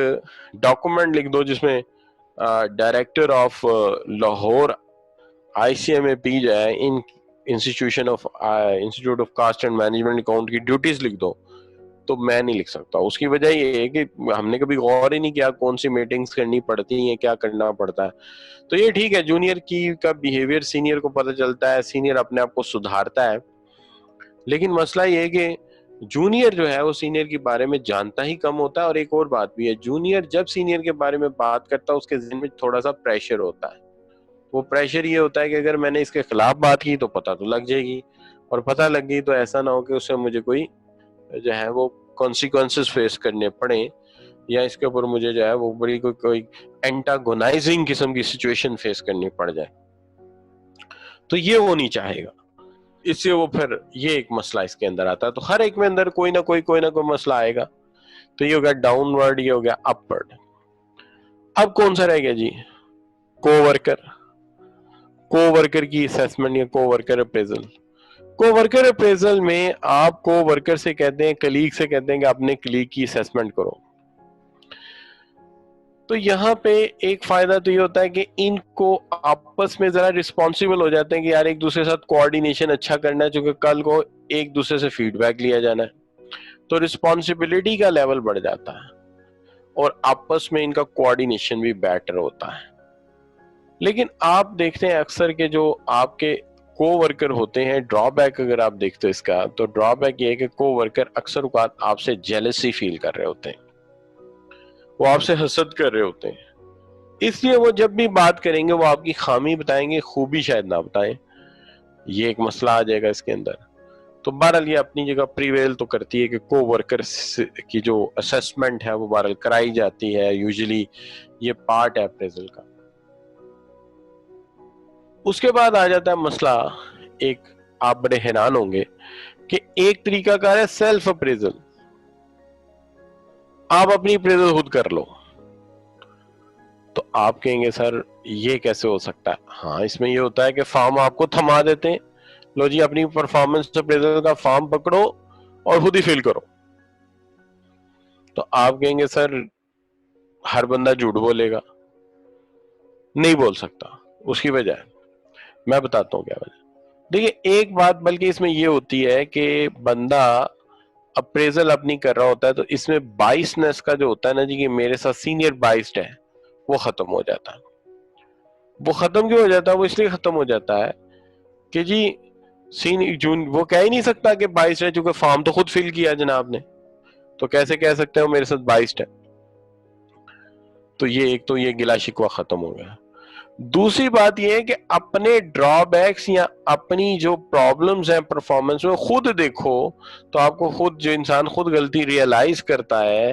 ڈاکومنٹ لکھ دو جس میں director of Lahore I C M A P جائے institute of cost and management account کی ڈیوٹیز لکھ دو, تو میں نہیں لکھ سکتا. اس کی وجہ یہ ہے کہ ہم نے کبھی غور ہی نہیں کیا کون سی میٹنگز کرنی پڑتی ہیں, کیا کرنا پڑتا ہے. تو یہ ٹھیک ہے جونیئر کی کا بیہیویئر سینئر کو پتہ چلتا ہے, سینئر اپنے آپ کو سدھارتا ہے, لیکن مسئلہ یہ ہے کہ جونیئر جو ہے وہ سینئر کے بارے میں جانتا ہی کم ہوتا ہے. اور ایک اور بات بھی ہے, جونیئر جب سینئر کے بارے میں بات کرتا ہے اس کے ذہن میں تھوڑا سا پریشر ہوتا ہے. وہ پریشر یہ ہوتا ہے کہ اگر میں نے اس کے خلاف بات کی تو پتہ تو لگ جائے گی, اور پتہ لگ گئی تو ایسا نہ ہو کہ اس سے مجھے کوئی جو ہے وہ کانسیکوینسز فیس کرنے پڑیں, یا اس کے اوپر مجھے جو ہے وہ بڑی کوئی اینٹاگونائزنگ قسم کی سچویشن فیس کرنی پڑ جائے. تو یہ وہ نہیں چاہے گا, اس سے وہ پھر یہ ایک مسئلہ اس کے اندر آتا ہے. تو ہر ایک میں اندر کوئی نہ کوئی مسئلہ آئے گا. تو یہ ہو گیا ڈاؤن ورڈ, یہ ہو گیا اپ ورڈ. اب کون سا رہ گیا جی؟ کو ورکر کی اسیسمنٹ یا کو ورکر اپریزل. کو ورکر اپریزل میں آپ کو ورکر سے کہتے ہیں, کلیگ سے کہتے ہیں کہ اپنے کلیگ کی اسیسمنٹ کرو. تو یہاں پہ ایک فائدہ تو یہ ہوتا ہے کہ ان کو آپس میں ذرا رسپانسیبل ہو جاتے ہیں کہ یار ایک دوسرے کے ساتھ کوآرڈینیشن اچھا کرنا ہے, چونکہ کل کو ایک دوسرے سے فیڈ بیک لیا جانا ہے. تو رسپانسبلٹی کا لیول بڑھ جاتا ہے اور آپس میں ان کا کوآرڈینیشن بھی بیٹر ہوتا ہے. لیکن آپ دیکھتے ہیں اکثر کہ جو آپ کے کو ورکر ہوتے ہیں, ڈرا بیک اگر آپ دیکھتے ہیں اس کا, تو ڈرا بیک یہ ہے کہ کو ورکر اکثر اوقات آپ سے جیلسی فیل کر رہے ہوتے ہیں, وہ آپ سے حسد کر رہے ہوتے ہیں. اس لیے وہ جب بھی بات کریں گے وہ آپ کی خامی بتائیں گے, خوبی شاید نہ بتائیں. یہ ایک مسئلہ آ جائے گا اس کے اندر. تو بہرحال یہ اپنی جگہ پریویل تو کرتی ہے کہ کو ورکر کی جو اسیسمنٹ ہے وہ بہرحال کرائی جاتی ہے، یوزلی یہ پارٹ ہے اپریزل کا۔ اس کے بعد آ جاتا ہے مسئلہ، ایک آپ بڑے حیران ہوں گے کہ ایک طریقہ کار ہے سیلف اپریزل، آپ اپنی اپریزل خود کر لو۔ تو آپ کہیں گے سر یہ کیسے ہو سکتا ہے؟ ہاں اس میں یہ ہوتا ہے کہ فارم آپ کو تھما دیتے ہیں، لو جی اپنی پرفارمنس اپریزل کا فارم پکڑو اور خود ہی فل کرو۔ تو آپ کہیں گے سر ہر بندہ جھوٹ بولے گا، نہیں بول سکتا، اس کی وجہ ہے، میں بتاتا ہوں کیا وجہ۔ دیکھیے ایک بات بلکہ اس میں یہ ہوتی ہے کہ بندہ اپریزل اپنی کر رہا ہوتا ہے تو اس میں بائسنس کا جو ہوتا ہے نا جی کہ میرے ساتھ سینئر بائسڈ ہے، وہ ختم ہو جاتا ہے۔ وہ ختم کیوں ہو جاتا ہے؟ وہ اس لیے ختم ہو جاتا ہے کہ جی وہ کہہ ہی نہیں سکتا کہ بائسڈ ہے، چونکہ فارم تو خود فل کیا جناب نے، تو کیسے کہہ سکتے ہیں وہ میرے ساتھ بائسڈ ہے؟ تو یہ ایک تو یہ گلا شکوہ ختم ہو گیا۔ دوسری بات یہ ہے کہ اپنے ڈرا بیکس یا اپنی جو پرابلمز ہیں پرفارمنس میں خود دیکھو، تو آپ کو خود جو انسان خود غلطی ریئلائز کرتا ہے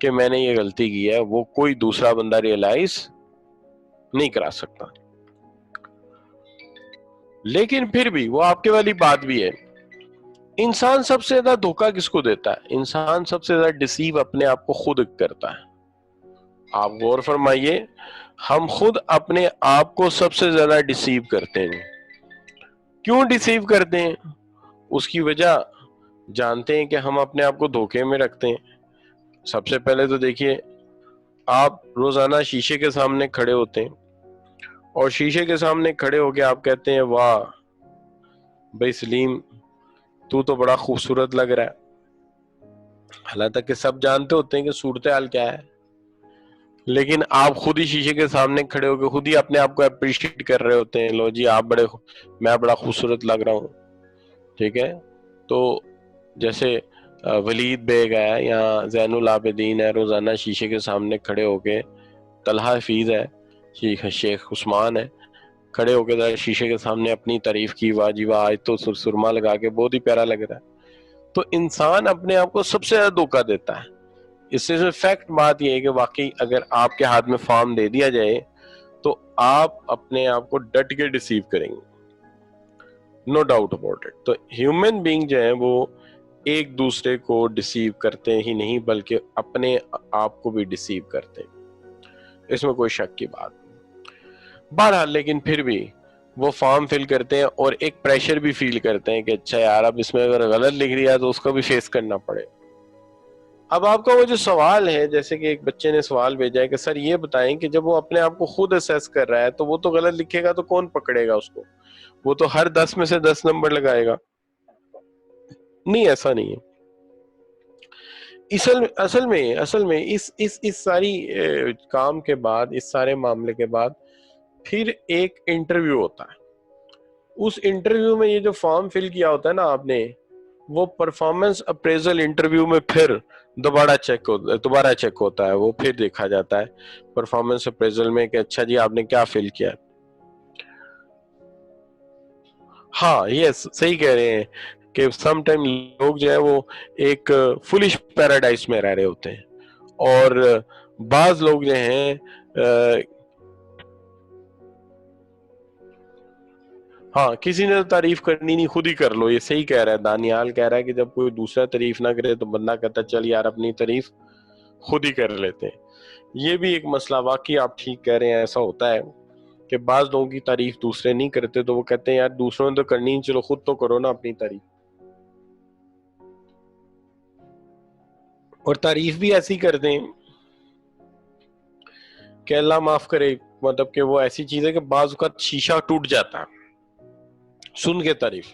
کہ میں نے یہ غلطی کی ہے، وہ کوئی دوسرا بندہ ریئلائز نہیں کرا سکتا۔ لیکن پھر بھی وہ آپ کے والی بات بھی ہے، انسان سب سے زیادہ دھوکہ کس کو دیتا ہے؟ انسان سب سے زیادہ ڈسیو اپنے آپ کو خود کرتا ہے۔ آپ غور فرمائیے، ہم خود اپنے آپ کو سب سے زیادہ ڈسیو کرتے ہیں۔ کیوں ڈسیو کرتے ہیں؟ اس کی وجہ جانتے ہیں کہ ہم اپنے آپ کو دھوکے میں رکھتے ہیں۔ سب سے پہلے تو دیکھیے، آپ روزانہ شیشے کے سامنے کھڑے ہوتے ہیں اور شیشے کے سامنے کھڑے ہو کے آپ کہتے ہیں واہ بھائی سلیم تو بڑا خوبصورت لگ رہا ہے، حالانکہ کہ سب جانتے ہوتے ہیں کہ صورتحال کیا ہے، لیکن آپ خود ہی شیشے کے سامنے کھڑے ہو کے خود ہی اپنے آپ کو اپریشیٹ کر رہے ہوتے ہیں، لو جی میں بڑا خوبصورت لگ رہا ہوں، ٹھیک ہے۔ تو جیسے ولید بیگ ہے یا زین العابدین ہے، روزانہ شیشے کے سامنے کھڑے ہو کے، طلحہ حفیظ ہے، شیخ عثمان ہے، کھڑے ہو کے شیشے کے سامنے اپنی تعریف کی، واہ جی واہ آج تو سرما لگا کے بہت ہی پیارا لگ رہا ہے۔ تو انسان اپنے آپ کو سب سے زیادہ دھوکہ دیتا ہے۔ اس سے فیکٹ بات یہ ہے کہ واقعی اگر آپ کے ہاتھ میں فارم دے دیا جائے تو آپ اپنے آپ کو ڈٹ کے ڈسیو کریں گے، نو ڈاؤٹ اباؤٹ اٹ۔ تو ہیومن بینگ جو ہیں وہ ایک دوسرے کو ڈسیو کرتے ہی نہیں بلکہ اپنے آپ کو بھی ڈسیو کرتے ہیں، اس میں کوئی شک کی بات نہیں۔ بہرحال لیکن پھر بھی وہ فارم فل کرتے ہیں اور ایک پریشر بھی فیل کرتے ہیں کہ اچھا یار اب اس میں اگر غلط لکھ دیا تو اس کو بھی فیس کرنا پڑے۔ اب آپ کا وہ جو سوال ہے، جیسے کہ ایک بچے نے سوال بھیجا ہے کہ سر یہ بتائیں کہ جب وہ اپنے آپ کو خود اسیس کر رہا ہے تو وہ تو غلط لکھے گا تو کون پکڑے گا اس کو؟ وہ تو ہر 10 میں سے 10 نمبر لگائے گا۔ نہیں، ایسا نہیں ہے۔ اصل میں اس ساری کام کے بعد، اس سارے معاملے کے بعد پھر ایک انٹرویو ہوتا ہے۔ اس انٹرویو میں یہ جو فارم فل کیا ہوتا ہے نا آپ نے، وہ پرفارمنس اپریزل انٹرویو میں پھر دوبارہ چیک ہوتا ہے، وہ پھر دیکھا جاتا ہے پرفارمنس اپریزل میں کہ اچھا جی آپ نے کیا فل کیا۔ ہاں یس، صحیح کہہ رہے ہیں کہ سم ٹائم لوگ جو ہے وہ ایک فلش پیراڈائز میں رہ رہے ہوتے ہیں، اور بعض لوگ جو ہیں ہاں کسی نے تو تعریف کرنی نہیں، خود ہی کر لو، یہ صحیح کہہ رہا ہے دانیال، کہہ رہا ہے کہ جب کوئی دوسرا تعریف نہ کرے تو بندہ کہتا ہے چل یار اپنی تعریف خود ہی کر لیتے ہیں۔ یہ بھی ایک مسئلہ، واقعی آپ ٹھیک کہہ رہے ہیں، ایسا ہوتا ہے کہ بعض لوگوں کی تعریف دوسرے نہیں کرتے تو وہ کہتے ہیں یار دوسروں نے تو کرنی، چلو خود تو کرو نا اپنی تعریف۔ اور تعریف بھی ایسی کر دیں کہ اللہ معاف کرے، مطلب کہ وہ ایسی چیز ہے کہ بعض اوقات شیشہ ٹوٹ جاتا ہے سن کے تعریف،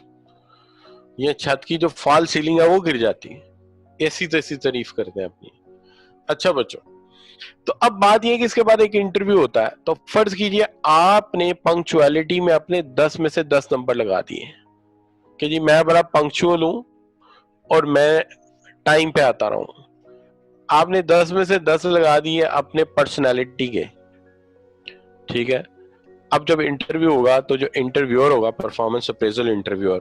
یہ چھت کی جو فال سیلنگ ہے وہ گر جاتی ہے، ایسی تیسی تعریف کرتے ہیں اپنی۔ اچھا بچوں، تو اب بات یہ ہے کہ اس کے بعد ایک انٹرویو ہوتا ہے، تو فرض کیجئے آپ نے پنکچویلٹی میں اپنے 10 میں سے 10 نمبر لگا دیے کہ جی میں بڑا پنکچوئل ہوں اور میں ٹائم پہ آتا رہا ہوں۔ آپ نے 10 میں سے 10 لگا دیے اپنے پرسنالٹی کے، ٹھیک ہے۔ اب جب انٹرویو ہوگا تو جو انٹرویور ہوگا، پرفارمنس اپریزل انٹرویور،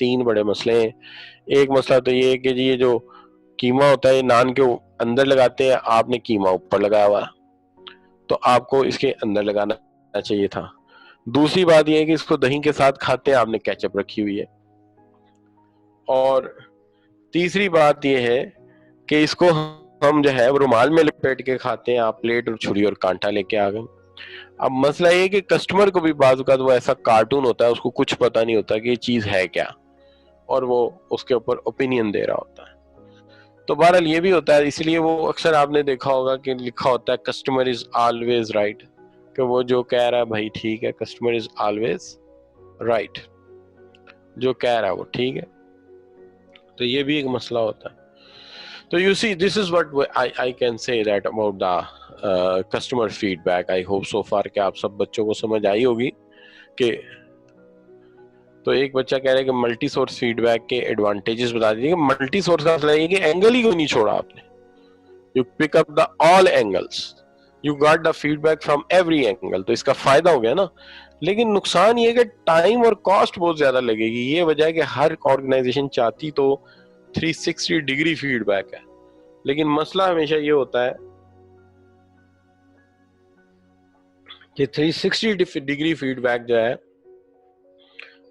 3 بڑے مسئلے ہیں. ایک مسئلہ تو یہ ہے کہ جی یہ جو قیمہ ہوتا ہے نان کے اندر لگاتے ہیں, آپ نے قیمہ اوپر لگایا ہوا, تو آپ کو اس کے اندر لگانا چاہیے تھا. دوسری بات یہ ہے کہ اس کو دہی کے ساتھ کھاتے ہیں, آپ نے کیچپ رکھی ہوئی ہے. اور تیسری بات یہ ہے کہ اس کو ہم جو ہے رومال میں لپیٹ کے کھاتے ہیں, آپ پلیٹ اور چھری اور کانٹا لے کے آ گئے. اب مسئلہ یہ کہ کسٹمر کو بھی بعض اوقات وہ ایسا کارٹون ہوتا ہے, اس کو کچھ پتا نہیں ہوتا کہ یہ چیز ہے کیا, اور وہ اس کے اوپر اوپینین دے رہا ہوتا ہے. تو بہرحال یہ بھی ہوتا ہے, اس لیے وہ اکثر آپ نے دیکھا ہوگا کہ لکھا ہوتا ہے کسٹمر از آلویز رائٹ, کہ وہ جو کہہ رہا ہے بھائی ٹھیک ہے, کسٹمر از آلویز رائٹ, جو کہہ رہا ہے وہ ٹھیک ہے. تو یہ بھی ایک مسئلہ ہوتا ہے. تو you see this is what I can say that about the customer feedback. I hope so far کہ آپ سب بچوں کو سمجھ آئی ہوگی. کہ تو ایک بچہ کہہ رہا ہے کہ ملٹی سورس فیڈ بیک کے ایڈوانٹیجز بتا دیجیے. کہ ملٹی سورس کا مطلب یہ کہ اینگل ہی کوئی نہیں چھوڑا آپ نے, you pick up the all angles, you got the feedback from every angle. تو اس کا فائدہ ہو گیا نا. لیکن نقصان یہ کہ ٹائم اور کاسٹ بہت زیادہ لگے گی. یہ وجہ ہے کہ ہر آرگنائزیشن چاہتی تو 360 ڈگری فیڈ بیک ہے, لیکن مسئلہ ہمیشہ یہ ہوتا ہے کہ 360 ڈگری فیڈ بیک جو ہے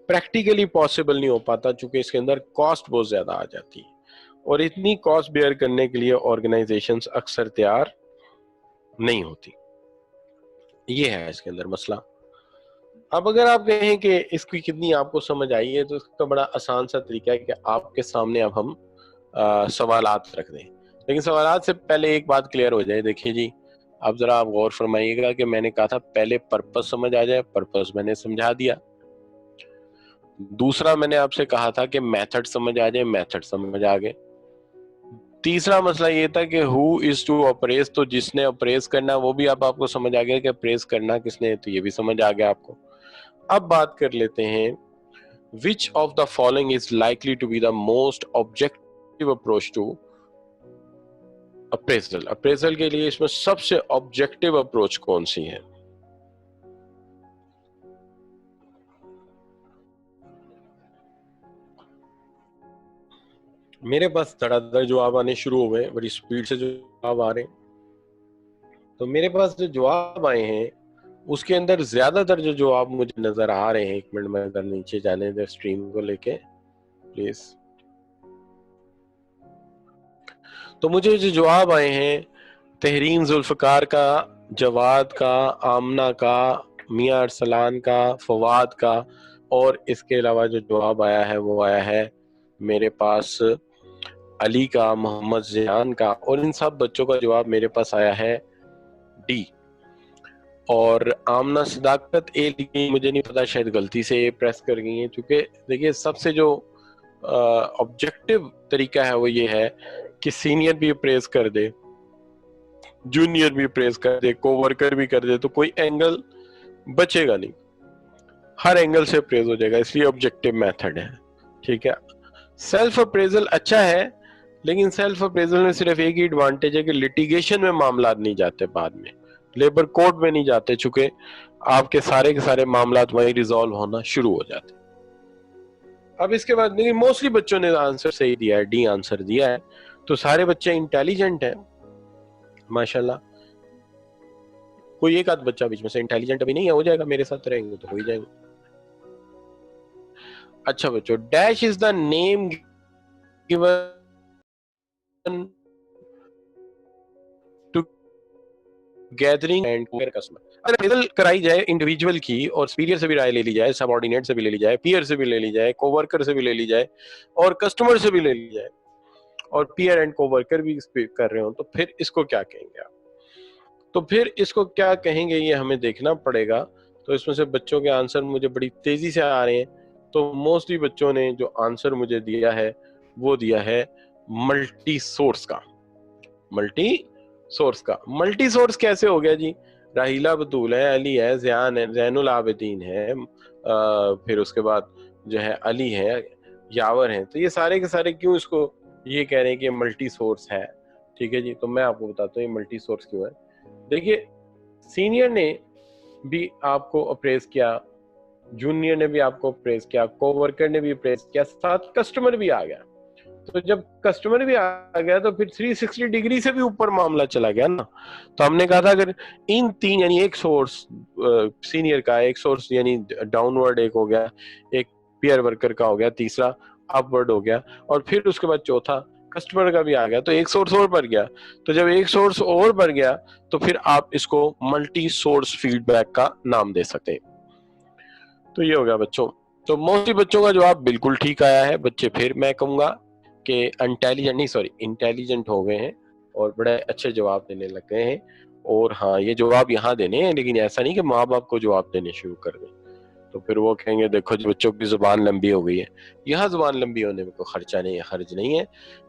پریکٹیکلی پاسبل نہیں ہو پاتا, چونکہ اس کے اندر کاسٹ بہت زیادہ آ جاتی ہے, اور اتنی کاسٹ بیئر کرنے کے لیے آرگنائزیشنز اکثر تیار نہیں ہوتی. یہ ہے اس کے اندر مسئلہ. اب اگر آپ کہیں کہ اس کی کتنی آپ کو سمجھ آئی ہے, تو اس کا بڑا آسان سا طریقہ ہے کہ آپ کے سامنے اب ہم سوالات رکھ دیں. لیکن سوالات سے پہلے ایک بات کلیئر ہو جائے. دیکھیے جی, اب ذرا آپ غور فرمائیے گا کہ میں نے کہا تھا پہلے پرپس سمجھ آ جائے, پرپس میں نے سمجھا دیا. دوسرا میں نے آپ سے کہا تھا کہ میتھڈ سمجھ آ جائے, میتھڈ سمجھ آ گئے. تیسرا مسئلہ یہ تھا کہ who is to appraise, تو جس نے اپریز کرنا وہ بھی آپ کو سمجھ آ گیا کہ اپریز کرنا کس نے, تو یہ بھی سمجھ آ گیا آپ کو. اب بات کر لیتے ہیں which of the following is likely to be the most objective approach to appraisal. appraisal کے لیے اس میں سب سے objective approach کون سی ہے؟ میرے پاس دھڑا دھڑ جواب آنے شروع ہو گئے, بڑی سپیڈ سے جواب آ رہے ہیں. تو میرے پاس جو جواب آئے ہیں اس کے اندر زیادہ تر جو جواب مجھے نظر آ رہے ہیں, ایک منٹ میں اگر نیچے جانے دیں اسٹریم کو لے کے پلیز. تو مجھے جو جواب آئے ہیں تحریم ذوالفقار کا, جواد کا, آمنہ کا, میاں ارسلان کا, فواد کا, اور اس کے علاوہ جو جواب آیا ہے وہ آیا ہے میرے پاس علی کا, محمد زیان کا, اور ان سب بچوں کا جواب میرے پاس آیا ہے ڈی. اور آمنہ صداقت اے لکھی, مجھے نہیں پتا شاید غلطی سے اے پریس کر گئی ہیں, چونکہ دیکھیے سب سے جو آبجیکٹو طریقہ ہے وہ یہ ہے کہ سینئر بھی اپریز کر دے, جونیئر بھی اپریز کر دے, کو ورکر بھی کر دے, تو کوئی اینگل بچے گا نہیں, ہر اینگل سے اپریز ہو جائے گا. اس لیے آبجیکٹو میتھڈ ہے. ٹھیک ہے, سیلف اپریزل اچھا ہے, لیکن سیلف اپریزل میں صرف ایک ہی ایڈوانٹیج ہے کہ لٹیگیشن میں معاملات نہیں جاتے, بعد میں لیبر کورٹ میں نہیں جاتے, چونکہ آپ کے سارے معاملات وہیں ریزالو ہونا شروع ہو جاتے. اب اس کے بعد موسٹلی بچوں نے آنسر صحیح دیا ہے, ڈی آنسر دیا ہے. تو سارے بچے انٹیلیجنٹ ہیں ماشاءاللہ. کوئی ایک آدھ بچہ بیچ میں سے انٹیلیجنٹ ابھی نہیں ہے, ہو جائے گا, میرے ساتھ رہیں گے تو ہو ہی جائے گا. اچھا بچوں, dash is the name given to gathering and customer. اگر اپریزل کرائی جائے انڈیویجول کی, اور سپیریئر سے بھی رائے لے لی جائے, سب آرڈینیٹ سے بھی لے لی جائے, پیئر سے بھی لے لی جائے, کو ورکر سے بھی لے لی جائے, اور کسٹمر سے بھی لے لی جائے, اور پیئر اینڈ کو ورکر بھی کر رہے ہوں, تو پھر اس کو کیا کہیں گے آپ؟ تو پھر اس کو کیا کہیں گے یہ ہمیں دیکھنا پڑے گا. تو اس میں سے بچوں کے آنسر مجھے بڑی تیزی سے آ رہے ہیں. تو موسٹلی بچوں نے جو آنسر مجھے دیا ہے وہ دیا ہے ملٹی سورس کا. ملٹی سورس کا. ملٹی سورس کیسے ہو گیا جی؟ راہیلہ بطول ہے, علی ہے, زیان ہے, زین العابدین ہے, پھر اس کے بعد جو ہے علی ہے, یاور ہیں. تو یہ سارے کے سارے کیوں اس کو یہ کہہ رہے ہیں کہ ملٹی سورس ہے؟ ٹھیک ہے جی, تو میں آپ کو بتاتا ہوں یہ ملٹی سورس کیوں ہے. دیکھیے سینئر نے بھی آپ کو اپریز کیا, جونیئر نے بھی آپ کو اپریز کیا, کو ورکر نے بھی اپریز کیا, ساتھ کسٹمر بھی آ گیا. تو جب کسٹمر بھی آ گیا تو پھر 360 ڈگری سے بھی اوپر معاملہ چلا گیا نا. تو ہم نے کہا تھا اگر ان تین, یعنی ایک سورس سینئر کا, ایک سورس یعنی ڈاؤن ورڈ ایک ہو گیا, ایک پیئر ورکر کا ہو گیا, تیسرا اپ ورڈ ہو گیا, اور پھر اس کے بعد چوتھا کسٹمر کا بھی آ گیا, تو ایک سورس اور بڑھ گیا. تو جب ایک سورس اور بڑھ گیا تو پھر آپ اس کو ملٹی سورس فیڈ بیک کا نام دے سکتے ہیں. تو یہ ہو گیا بچوں. تو موسٹلی بچوں کا جواب بالکل ٹھیک آیا ہے. بچے پھر میں کہوں گا کہ انٹیلیجنٹ ہو گئے ہیں اور بڑے اچھے جواب دینے لگ گئے ہیں. اور ہاں, یہ جواب یہاں دینے ہیں, لیکن ایسا نہیں کہ ماں باپ کو جواب دینے شروع کر دیں, تو پھر وہ کہیں گے دیکھو جی بچوں کی زبان لمبی ہو گئی ہے. یہاں زبان لمبی ہونے میں کوئی خرچہ نہیں ہے, خرچ نہیں ہے,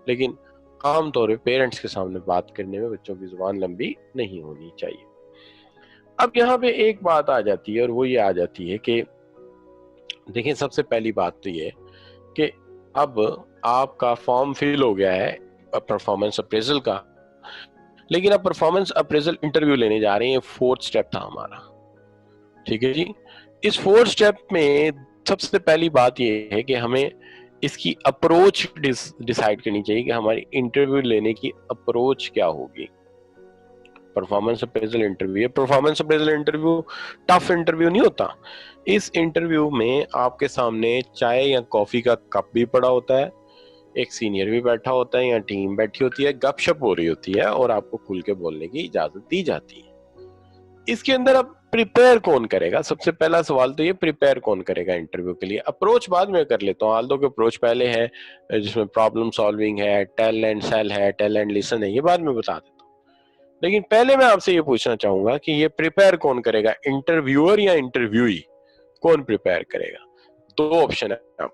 لیکن عام طور پہ پیرنٹس کے سامنے بات کرنے میں بچوں کی زبان لمبی نہیں ہونی چاہیے. اب یہاں پہ ایک بات آ جاتی ہے, اور وہ یہ آ جاتی ہے کہ دیکھیں سب سے پہلی بات تو یہ کہ اب آپ کا فارم فل ہو گیا ہے پرفارمنس اپریزل کا, لیکن اب پرفارمنس اپریزل انٹرویو لینے جا رہے ہیں. 4th سٹیپ تھا ہمارا, ٹھیک ہے جی. اس 4th سٹیپ میں سب سے پہلی بات یہ ہے کہ ہمیں اس کی اپروچ ڈیسائیڈ کرنی چاہیے کہ ہماری انٹرویو لینے کی اپروچ کیا ہوگی. Performance appraisal interview, performance appraisal interview tough interview نہیں ہوتا. اس انٹرویو میں آپ کے سامنے چائے یا کافی کا کپ بھی پڑا ہوتا ہے, ایک سینئر بھی بیٹھا ہوتا ہے یا ٹیم بیٹھی ہوتی ہے, گپ شپ ہو رہی ہوتی ہے, اور آپ کو کھل کے بولنے کی اجازت دی جاتی ہے. اس کے اندر اب پریپیئر کون کرے گا؟ سب سے پہلا سوال تو یہ, پریپیئر کون کرے گا انٹرویو کے لیے؟ اپروچ بعد میں کر لیتا ہوں, آلدو کہ اپروچ پہلے ہے جس میں پرابلم سالونگ ہے, ٹیل اینڈ سیل ہے, ٹیل اینڈ لسن ہے, یہ بعد میں بتا دیتا ہوں. لیکن پہلے میں آپ سے یہ پوچھنا چاہوں گا کہ یہ پریپیئر کون کرے گا, انٹرویور یا انٹرویوئی؟ کون پریپیئر کرے گا؟ دو آپشن ہے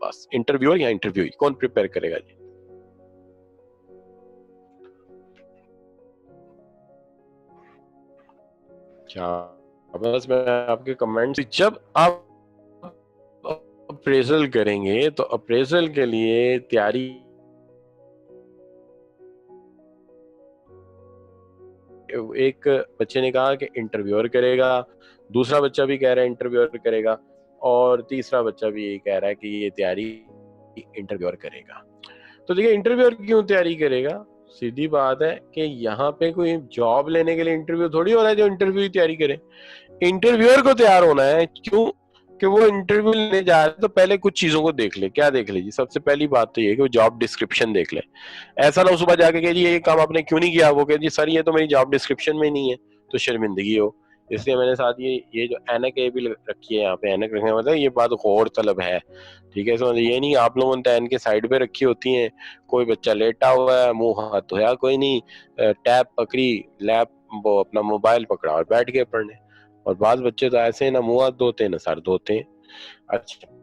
بس, انٹرویور یا انٹرویوئی, کون پریپیئر کرے گا جی؟ کیا بس میں آپ کے کمنٹ, جب آپ اپریزل کریں گے تو اپریزل کے لیے تیاری, ایک بچے نے کہا کہ انٹرویور کرے گا, دوسرا بچہ بھی کہہ رہا ہے انٹرویور کرے گا, اور تیسرا بچہ بھی یہی کہہ رہا ہے کہ یہ تیاری انٹرویور کرے گا. تو دیکھیں انٹرویور کیوں تیاری کرے گا؟ سیدھی بات ہے کہ یہاں پہ کوئی جاب لینے کے لیے انٹرویو تھوڑی ہو رہا ہے جو انٹرویو کی تیاری کرے. انٹرویور کو تیار ہونا ہے, کیوں کہ وہ انٹرویو لینے جا رہے تو پہلے کچھ چیزوں کو دیکھ لے. کیا دیکھ لے جی؟ سب سے پہلی بات تو یہ کہ وہ جاب ڈسکرپشن دیکھ لے. ایسا نہ صبح جا کے کہ جی یہ کام آپ نے کیوں نہیں کیا, وہ کہ جی سر یہ تو میری جاب ڈسکرپشن میں نہیں ہے, تو شرمندگی ہو. اس لیے میں نے ساتھ یہ جو اینک بھی رکھی ہے یہاں پہ, اینک رکھنے کا مطلب یہ بات غور طلب ہے, ٹھیک ہے. یہ نہیں آپ لوگوں نے این کے سائڈ پہ رکھی ہوتی ہیں, کوئی بچہ لیٹا ہوا ہے, منہ ہاتھ دھویا کوئی نہیں, ٹیب پکڑی, لیپ وہ اپنا موبائل پکڑا اور بیٹھ گئے پڑھنے. اور بعض بچے تو ایسے ہیں نہ منہ ہاتھ دھوتے ہیں نہ سر دھوتے ہیں. اچھا,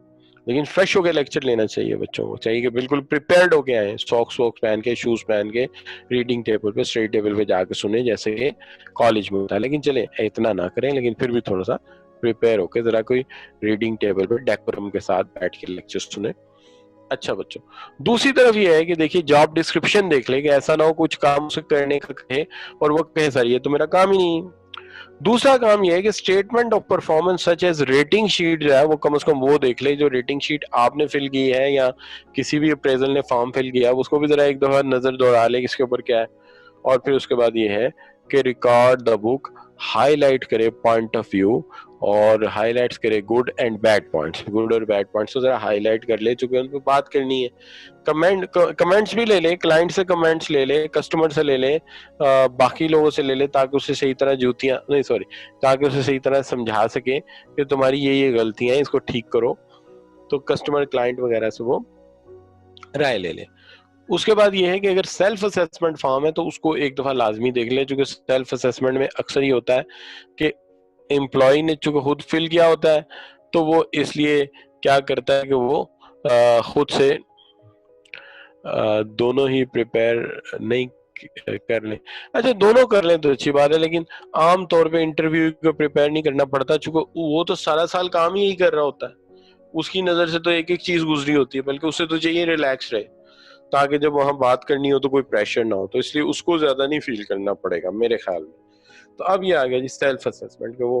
لیکن فریش ہو کے لیکچر لینا چاہیے بچوں کو, چاہیے کہ بالکل پریپیئرڈ ہو کے آئیں, ساکس ووکس پہن کے, شوز پہن کے, ریڈنگ ٹیبل پہ, اسٹڈی ٹیبل پہ جا کے سنیں جیسے کہ کالج میں ہوتا ہے. لیکن چلیں اتنا نہ کریں, لیکن پھر بھی تھوڑا سا پریپیئر ہو کے ذرا کوئی ریڈنگ ٹیبل پہ ڈیکورم کے ساتھ بیٹھ کے لیکچر سنیں. اچھا بچوں, دوسری طرف یہ ہے کہ دیکھیے جاب ڈسکرپشن دیکھ لیں کہ ایسا نہ ہو کچھ کام سے کرنے کا کہے اور وہ کہے سر یہ تو میرا کام ہی نہیں. دوسرا کام یہ ہے کہ statement of performance such as rating sheet جو ہے وہ کم از کم وہ دیکھ لے جو ریٹنگ شیٹ آپ نے فل کی ہے یا کسی بھی اپریزل نے فارم فل کیا ہے, اس کو بھی ذرا ایک دفعہ نظر دوڑا لے اس کے اوپر کیا ہے. اور پھر اس کے بعد یہ ہے کہ record the book, high light کرے پوائنٹ آف ویو, اور ہائی لائٹس کرے good and bad points, good اور بیڈ پوائنٹس کو ذرا ہائی لائٹ کر لے, چونکہ ان پہ بات کرنی ہے. کمنٹس بھی لے لے, کلائنٹ سے کمنٹس لے لے, کسٹمر سے لے لے, باقی لوگوں سے لے لے, تاکہ اسے صحیح طرح تاکہ اسے صحیح طرح سمجھا سکے کہ تمہاری یہ غلطیاں ہیں, اس کو ٹھیک کرو. تو کسٹمر کلائنٹ وغیرہ سے وہ رائے لے لے. اس کے بعد یہ ہے کہ اگر سیلف اسیسمنٹ فارم ہے تو اس کو ایک دفعہ لازمی دیکھ لیں, چونکہ سیلف اسیسمنٹ میں اکثر ہی ہوتا ہے کہ امپلائی نے چونکہ خود فل کیا ہوتا ہے تو وہ اس لیے کیا کرتا ہے کہ وہ خود سے دونوں ہی پریپیئر نہیں کر لیں. اچھا دونوں کر لیں تو اچھی بات ہے, لیکن عام طور پہ انٹرویو کو پریپیئر نہیں کرنا پڑتا, چونکہ وہ تو سارا سال کام ہی کر رہا ہوتا ہے. اس کی نظر سے تو ایک ایک چیز گزری ہوتی ہے, بلکہ اسے تو چاہیے ریلیکس رہے تاکہ جب وہاں بات کرنی ہو تو کوئی پریشر نہ ہو. تو اس لیے اس کو زیادہ نہیں فیل کرنا پڑے گا میرے خیال میں. تو اب یہ آ گیا جی سیلف اسیسمنٹ, کہ وہ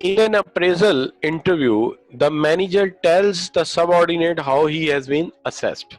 in an appraisal interview the manager tells the subordinate how he has been assessed।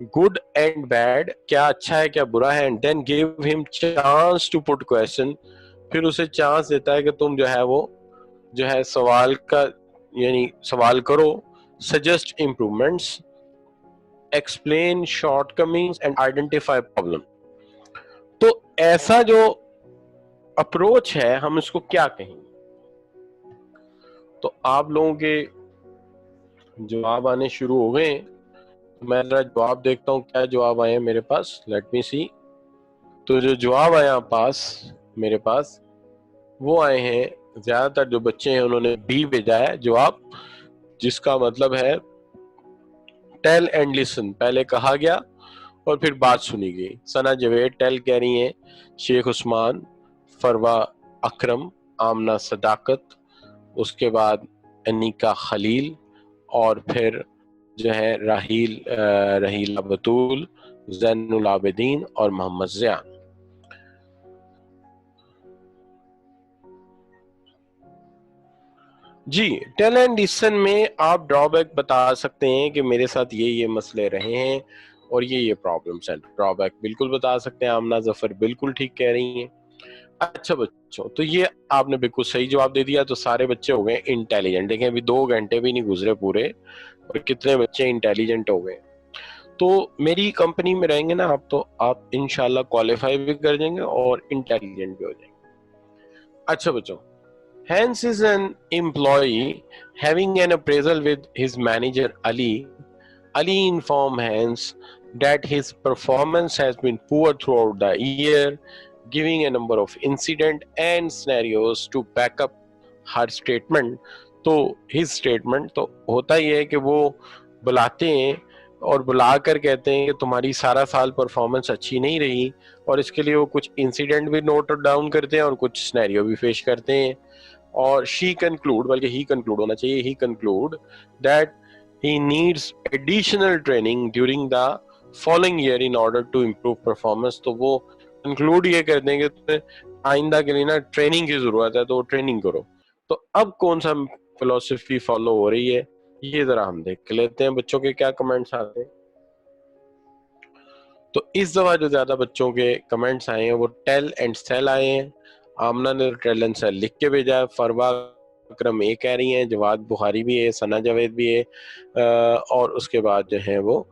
good and bad, کیا اچھا ہے کیا برا ہے, and then give him chance to put question, پھر اسے چانس دیتا ہے کہ تم جو ہے وہ جو ہے سوال کا یعنی سوال کرو, suggest improvements, explain shortcomings and identify problem. تو ایسا جو اپروچ ہے ہم اس کو کیا کہیں گے؟ تو آپ لوگوں کے جواب آنے شروع ہو گئے, میں ذرا جواب دیکھتا ہوں کیا جواب آئے ہیں میرے پاس, لیٹ می سی. تو جو جواب آیا میرے پاس وہ آئے ہیں, زیادہ تر جو بچے ہیں انہوں نے بی بھیجا ہے جواب, جس کا مطلب ہے ٹیل اینڈ لسن, پہلے کہا گیا اور پھر بات سنی گئی. ثنا جوید ٹیل کہہ رہی ہیں, شیخ عثمان, فروا اکرم, آمنہ صداقت, اس کے بعد انیکا خلیل, اور پھر جو ہے رحیلہ بطول, زین العابدین اور محمد زیان. جی, ٹیل اینڈ لسن میں آپ ڈرا بیک بتا سکتے ہیں کہ میرے ساتھ یہ مسئلے رہے ہیں اور یہ پرابلمس ہیں. ڈرا بیک بالکل بتا سکتے ہیں. آمنہ ظفر بالکل ٹھیک کہہ رہی ہیں. اچھا بچوں, تو یہ آپ نے بالکل صحیح جواب دے دیا, تو سارے بچے ہو گئے انٹیلیجنٹ. دیکھیں ابھی 2 گھنٹے بھی نہیں گزرے پورے اور کتنے بچے انٹیلیجنٹ ہو گئے. تو میری کمپنی میں رہیں گے نا آپ, تو آپ انشاءاللہ کوالیفائی بھی کر جائیں گے اور انٹیلیجنٹ بھی ہو جائیں گے. اچھا بچوں, Hence is an employee having an appraisal with his manager Ali. Ali informed Hans that his performance has been poor throughout the year, giving a number of incidents and scenarios to back up her statement. تو his statement تو ہوتا ہی ہے کہ وہ بلاتے ہیں اور بلا کر کہتے ہیں کہ تمہاری سارا سال پرفارمنس اچھی نہیں رہی, اور اس کے لیے وہ کچھ انسیڈنٹ بھی نوٹ ڈاؤن کرتے ہیں اور کچھ سینیریو بھی پیش کرتے ہیں. اور she conclude, بلکہ he conclude ہونا چاہیے, he conclude that he needs additional training during the following year in order to improve performance. تو وہ conclude یہ کر دیں کہ تمہیں آئندہ کے لیے نا ٹریننگ کی ضرورت ہے, تو وہ ٹریننگ کرو. تو اب کون سا فلسفی فالو ہو رہی ہے یہ ذرا ہم دیکھ لیتے ہیں بچوں کے کیا کمنٹس آتے ہیں. تو اس دفعہ جو زیادہ بچوں کے کمنٹس آئے ہیں وہ ٹیل اینڈ سیل آئے ہیں. آمنہ نے ٹیل اینڈ سیل لکھ کے بھیجا ہے, فروا اکرم یہ کہہ رہی ہیں, جواد بخاری بھی ہے, ثنا جاوید بھی ہے, اور اس کے بعد جو ہے وہ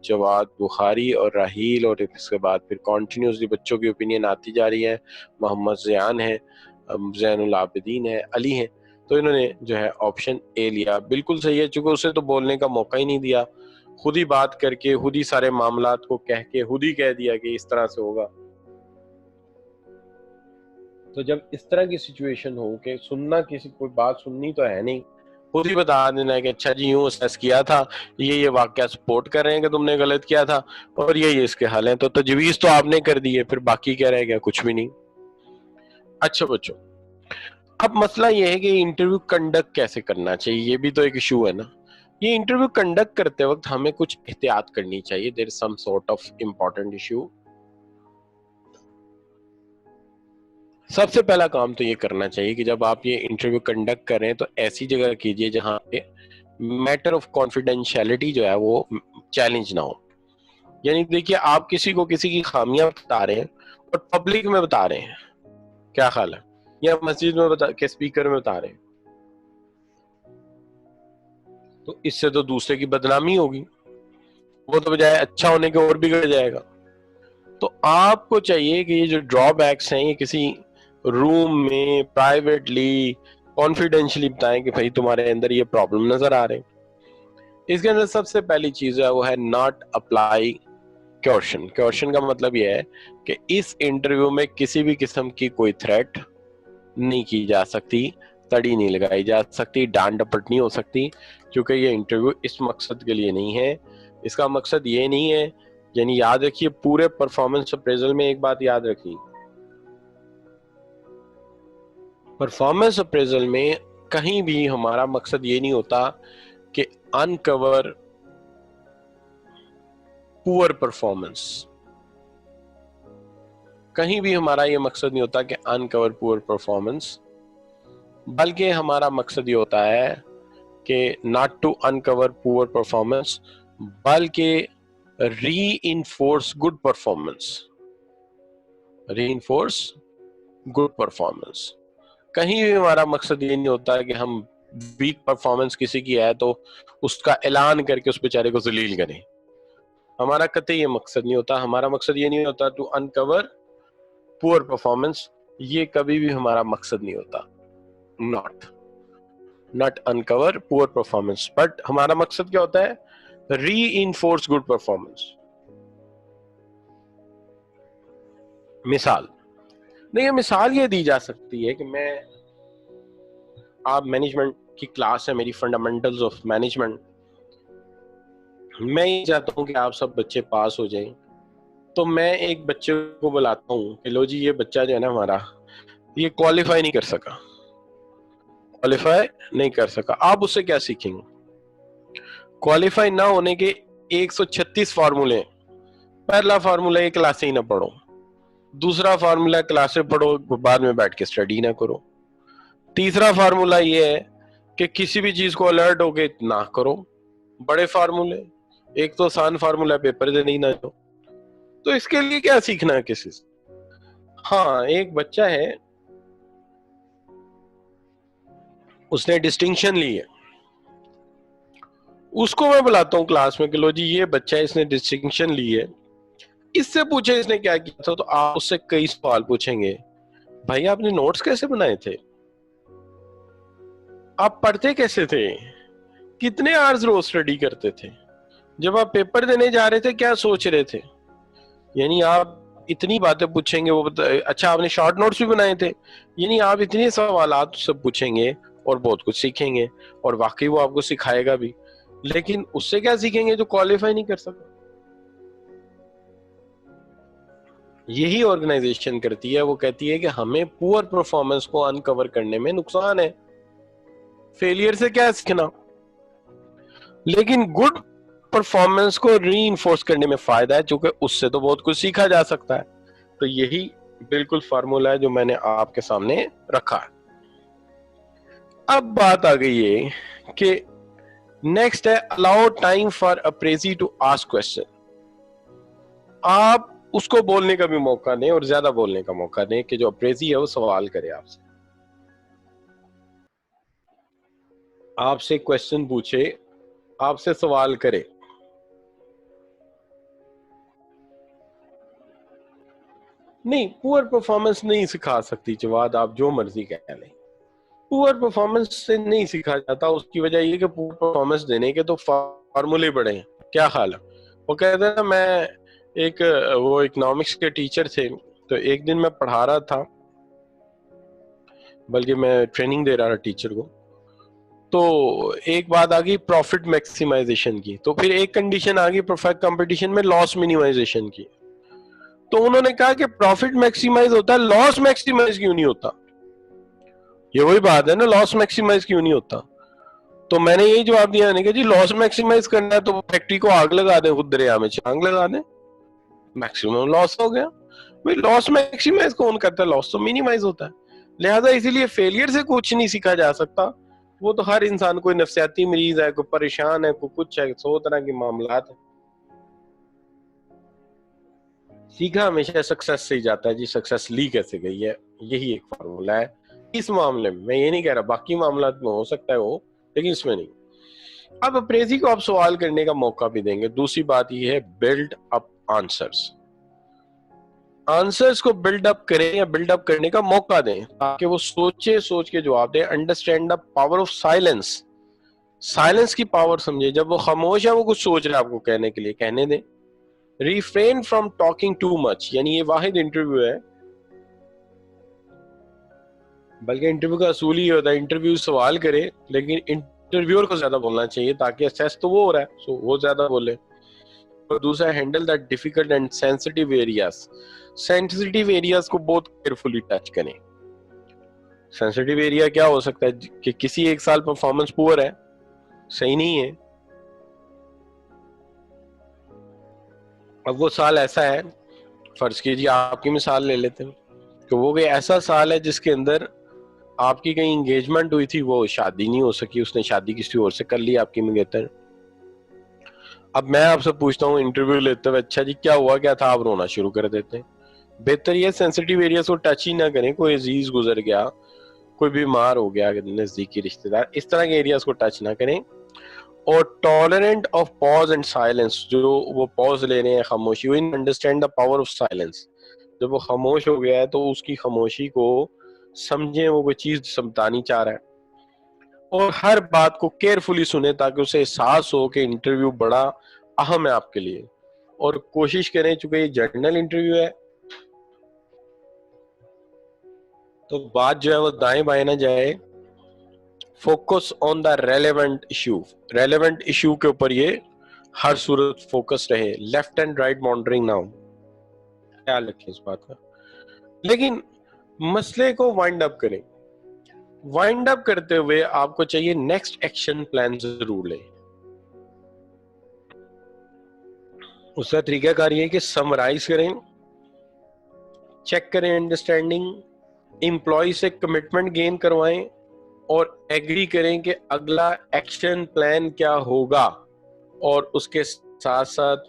جواد بخاری اور راہیل, اور اس کے بعد پھر کنٹینیوسلی بچوں کی اوپینین آتی جا رہی ہے. محمد زیان ہے, زین العابدین ہے, علی ہیں. تو انہوں نے جو ہے آپشن اے لیا, بالکل صحیح ہے, چونکہ اسے تو بولنے کا موقع ہی نہیں دیا, خود ہی بات کر کے خود ہی سارے معاملات کو کہہ کے خود ہی کہہ دیا کہ اس طرح سے ہوگا. تو جب اس طرح کی سچویشن ہو کہ سننا کسی کوئی بات سننی تو ہے نہیں, خود ہی بتا دینا ہے کہ اچھا جی یوں اسیس کیا تھا, یہ واقعہ سپورٹ کر رہے ہیں کہ تم نے غلط کیا تھا اور یہ اس کے حل ہیں, تو تجویز تو آپ نے کر دی ہے, پھر باقی کیا رہ گیا, کچھ بھی نہیں. اچھا بچوں, اب مسئلہ یہ ہے کہ انٹرویو کنڈکٹ کیسے کرنا چاہیے, یہ بھی تو ایک ایشو ہے نا. یہ انٹرویو کنڈکٹ کرتے وقت ہمیں کچھ احتیاط کرنی چاہیے. There is some sort of important issue. سب سے پہلا کام تو یہ کرنا چاہیے کہ جب آپ یہ انٹرویو کنڈکٹ کریں تو ایسی جگہ کیجئے جہاں پہ میٹر آف کانفیڈینشیلٹی جو ہے وہ چیلنج نہ ہو. یعنی دیکھیے آپ کسی کو کسی کی خامیاں بتا رہے ہیں اور پبلک میں بتا رہے ہیں, کیا خیال ہے, یا مسجد میں کے اسپیکر میں بتا رہے ہیں, تو اس سے تو دوسرے کی بدنامی ہوگی, وہ تو بجائے اچھا ہونے کے اور بگڑ جائے گا. تو آپ کو چاہیے کہ یہ جو ڈرا بیکس ہیں یہ کسی روم میں پرائیویٹلی کانفیڈینشلی بتائیں کہ بھائی تمہارے اندر یہ پرابلم نظر آ رہے ہیں. اس کے اندر سب سے پہلی چیز ہے وہ ہے ناٹ اپلائی کوشن. کوشن کا مطلب یہ ہے کہ اس انٹرویو میں کسی بھی قسم کی کوئی تھریٹ نہیں کی جا سکتی, تڑی نہیں لگائی جا سکتی, ڈانٹ ڈپٹ نہیں ہو سکتی, کیونکہ یہ انٹرویو اس مقصد کے لیے نہیں ہے. اس کا مقصد یہ نہیں ہے, یعنی یاد رکھیے پورے پرفارمنس اپریزل میں ایک بات یاد رکھیے, پرفارمنس اپریزل میں کہیں بھی ہمارا مقصد یہ نہیں ہوتا کہ انکور پور پرفارمنس, کہیں بھی ہمارا یہ مقصد نہیں ہوتا کہ انکور پور پرفارمنس, بلکہ ہمارا مقصد یہ ہوتا ہے کہ not to uncover poor performance, بلکہ reinforce good performance. reinforce good performance. کہیں بھی ہمارا مقصد یہ نہیں ہوتا کہ ہم ویک پرفارمنس کسی کی ہے تو اس کا اعلان کر کے اس بیچارے کو ذلیل کریں. ہمارا قطعی یہ مقصد نہیں ہوتا. ہمارا مقصد یہ نہیں ہوتا ٹو انکور پور پرفارمنس. یہ کبھی بھی ہمارا مقصد نہیں ہوتا. not uncover poor performance, but ہمارا مقصد کیا ہوتا ہے؟ reinforce good performance. مثال دیکھیں، مثال یہ دی جا سکتی ہے کہ آپ مینجمنٹ کی کلاس ہے میری، فنڈامنٹلز آف مینجمنٹ. میں یہ چاہتا ہوں کہ آپ سب بچے پاس ہو جائیں، تو میں ایک بچے کو بلاتا ہوں کہ لو جی یہ بچہ جو ہے نا ہمارا، یہ کوالیفائی نہیں کر سکا. آپ اس سے کیا سیکھیں گے؟ کوالیفائی نہ ہونے کے 136 فارمولے. پہلا فارمولہ یہ کلاسیں ہی نہ پڑھو، دوسرا فارمولہ کلاسیں پڑھو بعد میں بیٹھ کے اسٹڈی نہ کرو، تیسرا فارمولہ یہ ہے کہ کسی بھی چیز کو الرٹ ہو کے نہ کرو. بڑے فارمولے، ایک تو آسان فارمولہ پیپر دے نہیں نہ جاؤ. تو اس کے لیے کیا سیکھنا ہے کسی سے؟ ہاں، ایک بچہ ہے، اس نے ڈسٹنکشن لی ہے، اس کو میں بلاتا ہوں کلاس میں کہ لو جی یہ بچہ ہے، اس نے ڈسٹنکشن لی ہے، اس سے پوچھے اس نے کیا کیا تھا. تو آپ اس سے کئی سوال پوچھیں گے. بھائی آپ نے نوٹس کیسے بنائے تھے؟ آپ پڑھتے کیسے تھے؟ کتنے آورز روز اسٹڈی کرتے تھے؟ جب آپ پیپر دینے جا رہے تھے کیا سوچ رہے تھے؟ یعنی آپ اتنی باتیں پوچھیں گے. وہ اچھا آپ نے شارٹ نوٹس بھی بنائے تھے؟ یعنی آپ اتنے سوالات سب پوچھیں گے اور بہت کچھ سیکھیں گے، اور واقعی وہ آپ کو سکھائے گا بھی. لیکن اس سے کیا سیکھیں گے جو کوالیفائی نہیں کر سکتا؟ یہی آرگنائزیشن کرتی ہے. وہ کہتی ہے کہ ہمیں پور پرفارمنس کو انکور کرنے میں نقصان ہے. فیلئر سے کیا سیکھنا، لیکن گڈ پرفارمنس کو ری انفورس کرنے میں فائدہ ہے، چونکہ اس سے تو بہت کچھ سیکھا جا سکتا ہے. تو یہی بالکل فارمولا ہے جو میں نے آپ کے سامنے رکھا ہے. اب بات آ گئی ہے کہ نیکسٹ ہے الاؤ ٹائم فار اپریزی ٹو آسک کوسچن. آپ اس کو بولنے کا بھی موقع دیں اور زیادہ بولنے کا موقع دیں کہ جو اپریزی ہے وہ سوال کرے آپ سے کوسچن پوچھے، آپ سے سوال کرے. نہیں، پور پرفارمنس نہیں سکھا سکتی جواد، آپ جو مرضی کہہ لیں. پور پرفارمنس سے نہیں سیکھا جاتا. اس کی وجہ یہ کہ پور پرفارمنس دینے کے تو فارمولے بڑے ہیں. کیا خیال ہے؟ وہ کہتے ہیں میں وہ اکنامکس کے ٹیچر تھے، تو ایک دن میں پڑھا رہا تھا، بلکہ میں ٹریننگ دے رہا تھا ٹیچر کو. تو ایک بات آ گئی پروفٹ میکسیمائزیشن کی، تو پھر ایک کنڈیشن آ گئی پرفیکٹ کمپٹیشن میں لاس منیمائزیشن کی. تو انہوں نے کہا کہ پروفٹ میکسیمائز ہوتا ہے، لاس میکسیمائز کیوں نہیں ہوتا؟ یہ وہی بات ہے نا، لاس میکسیمائز کیوں نہیں ہوتا؟ تو میں نے یہی جواب دیا کہ جی لاس میکسیمائز کرنا ہے تو فیکٹری کو آگ لگا دیں، خود دریا میں چھانگ لگا دیں، میکسیمم لاس ہو گیا. بھائی لاس میکسیمائز کون کرتا ہے؟ لاس تو منیمائز ہوتا ہے. لہذا اسی لیے فیلئر سے کچھ نہیں سیکھا جا سکتا. وہ تو ہر انسان، کوئی نفسیاتی مریض ہے، کوئی پریشان ہے، کوئی کچھ ہے، 100 طرح کے معاملات ہیں. سیکھا ہمیشہ سکسیس سے ہی جاتا ہے. جی سکسیس لی کیسے گئی ہے، یہی ایک فارمولہ ہے اس معاملے میں. میں یہ نہیں کہہ رہا باقی معاملات میں ہو سکتا ہے وہ، لیکن اس میں نہیں. اب اپریزی کو آپ سوال کرنے کا موقع بھی دیں گے. دوسری بات یہ ہے بلڈ اپ آنسرز کو بلڈ اپ کریں یا بلڈ اپ کرنے کا موقع دیں تاکہ وہ سوچ کے جواب دیں. Understand the power of silence کی پاور سمجھے. جب وہ خاموش ہے وہ کچھ سوچ رہے ہیں آپ کو کہنے کے لیے، کہنے دیں. Refrain from talking too much, یعنی یہ واحد انٹرویو ہے، بلکہ انٹرویو کا اصول ہی ہوتا ہے انٹرویو سوال کرے لیکن انٹرویور کو زیادہ بولنا چاہیے تاکہ اسیس تو وہ ہو رہا ہے سو وہ زیادہ بولے. اور دوسرا handle the difficult and sensitive areas کو بہت کیئرفلی ٹچ کریں. سینسٹیو ایریا کیا ہو سکتا ہے کہ کسی ایک سال پرفارمنس پور ہے، صحیح نہیں ہے. اب وہ سال ایسا ہے، فرض کیجیے آپ کی مثال لے لیتے ہیں کہ وہ کوئی ایسا سال ہے جس کے اندر آپ کی کہیں انگیجمنٹ ہوئی تھی، وہ شادی نہیں ہو سکی، اس نے شادی کسی اور سے کر لی آپ کی منگیتر. اب میں آپ سے پوچھتا ہوں انٹرویو لیتے ہوئے، اچھا جی کیا ہوا کیا تھا، آپ رونا شروع کر دیتے ہیں. بہتر یہ سینسٹیو ایریاز کو ٹچ ہی نہ کریں. کوئی عزیز گزر گیا، کوئی بیمار ہو گیا نزدیکی رشتہ دار، اس طرح کے ایریاز کو ٹچ نہ کریں. اور tolerant of pause and silence, جو وہ پاز لے رہے ہیں، خاموشی، وہ understand the power of silence. جب وہ خاموش ہو گیا ہے تو اس کی خاموشی کو سمجھیں، وہ کوئی چیز سمجھانی چاہ رہا ہے. اور ہر بات کو کیئرفلی سنیں تاکہ اسے احساس ہو کہ انٹرویو بڑا اہم ہے آپ کے لیے. اور کوشش کریں، چونکہ یہ جرنل انٹرویو ہے تو بات جو ہے وہ دائیں بائیں نہ جائے. Focus on the relevant issue, relevant issue کے اوپر یہ ہر صورت فوکس رہے. لیفٹ اینڈ رائٹ مانیٹرنگ نہ ہو، خیال رکھیں اس بات کا. لیکن مسئلے کو وائنڈ اپ کریں. وائنڈ اپ کرتے ہوئے آپ کو چاہیے نیکسٹ ایکشن پلان ضرور لیں. اس کا طریقہ کار یہ ہے کہ سمرائز کریں، چیک کریں انڈرسٹینڈنگ، امپلائی سے کمٹمنٹ گین کروائیں، اور ایگری کریں کہ اگلا ایکشن پلان کیا ہوگا. اور اس کے ساتھ ساتھ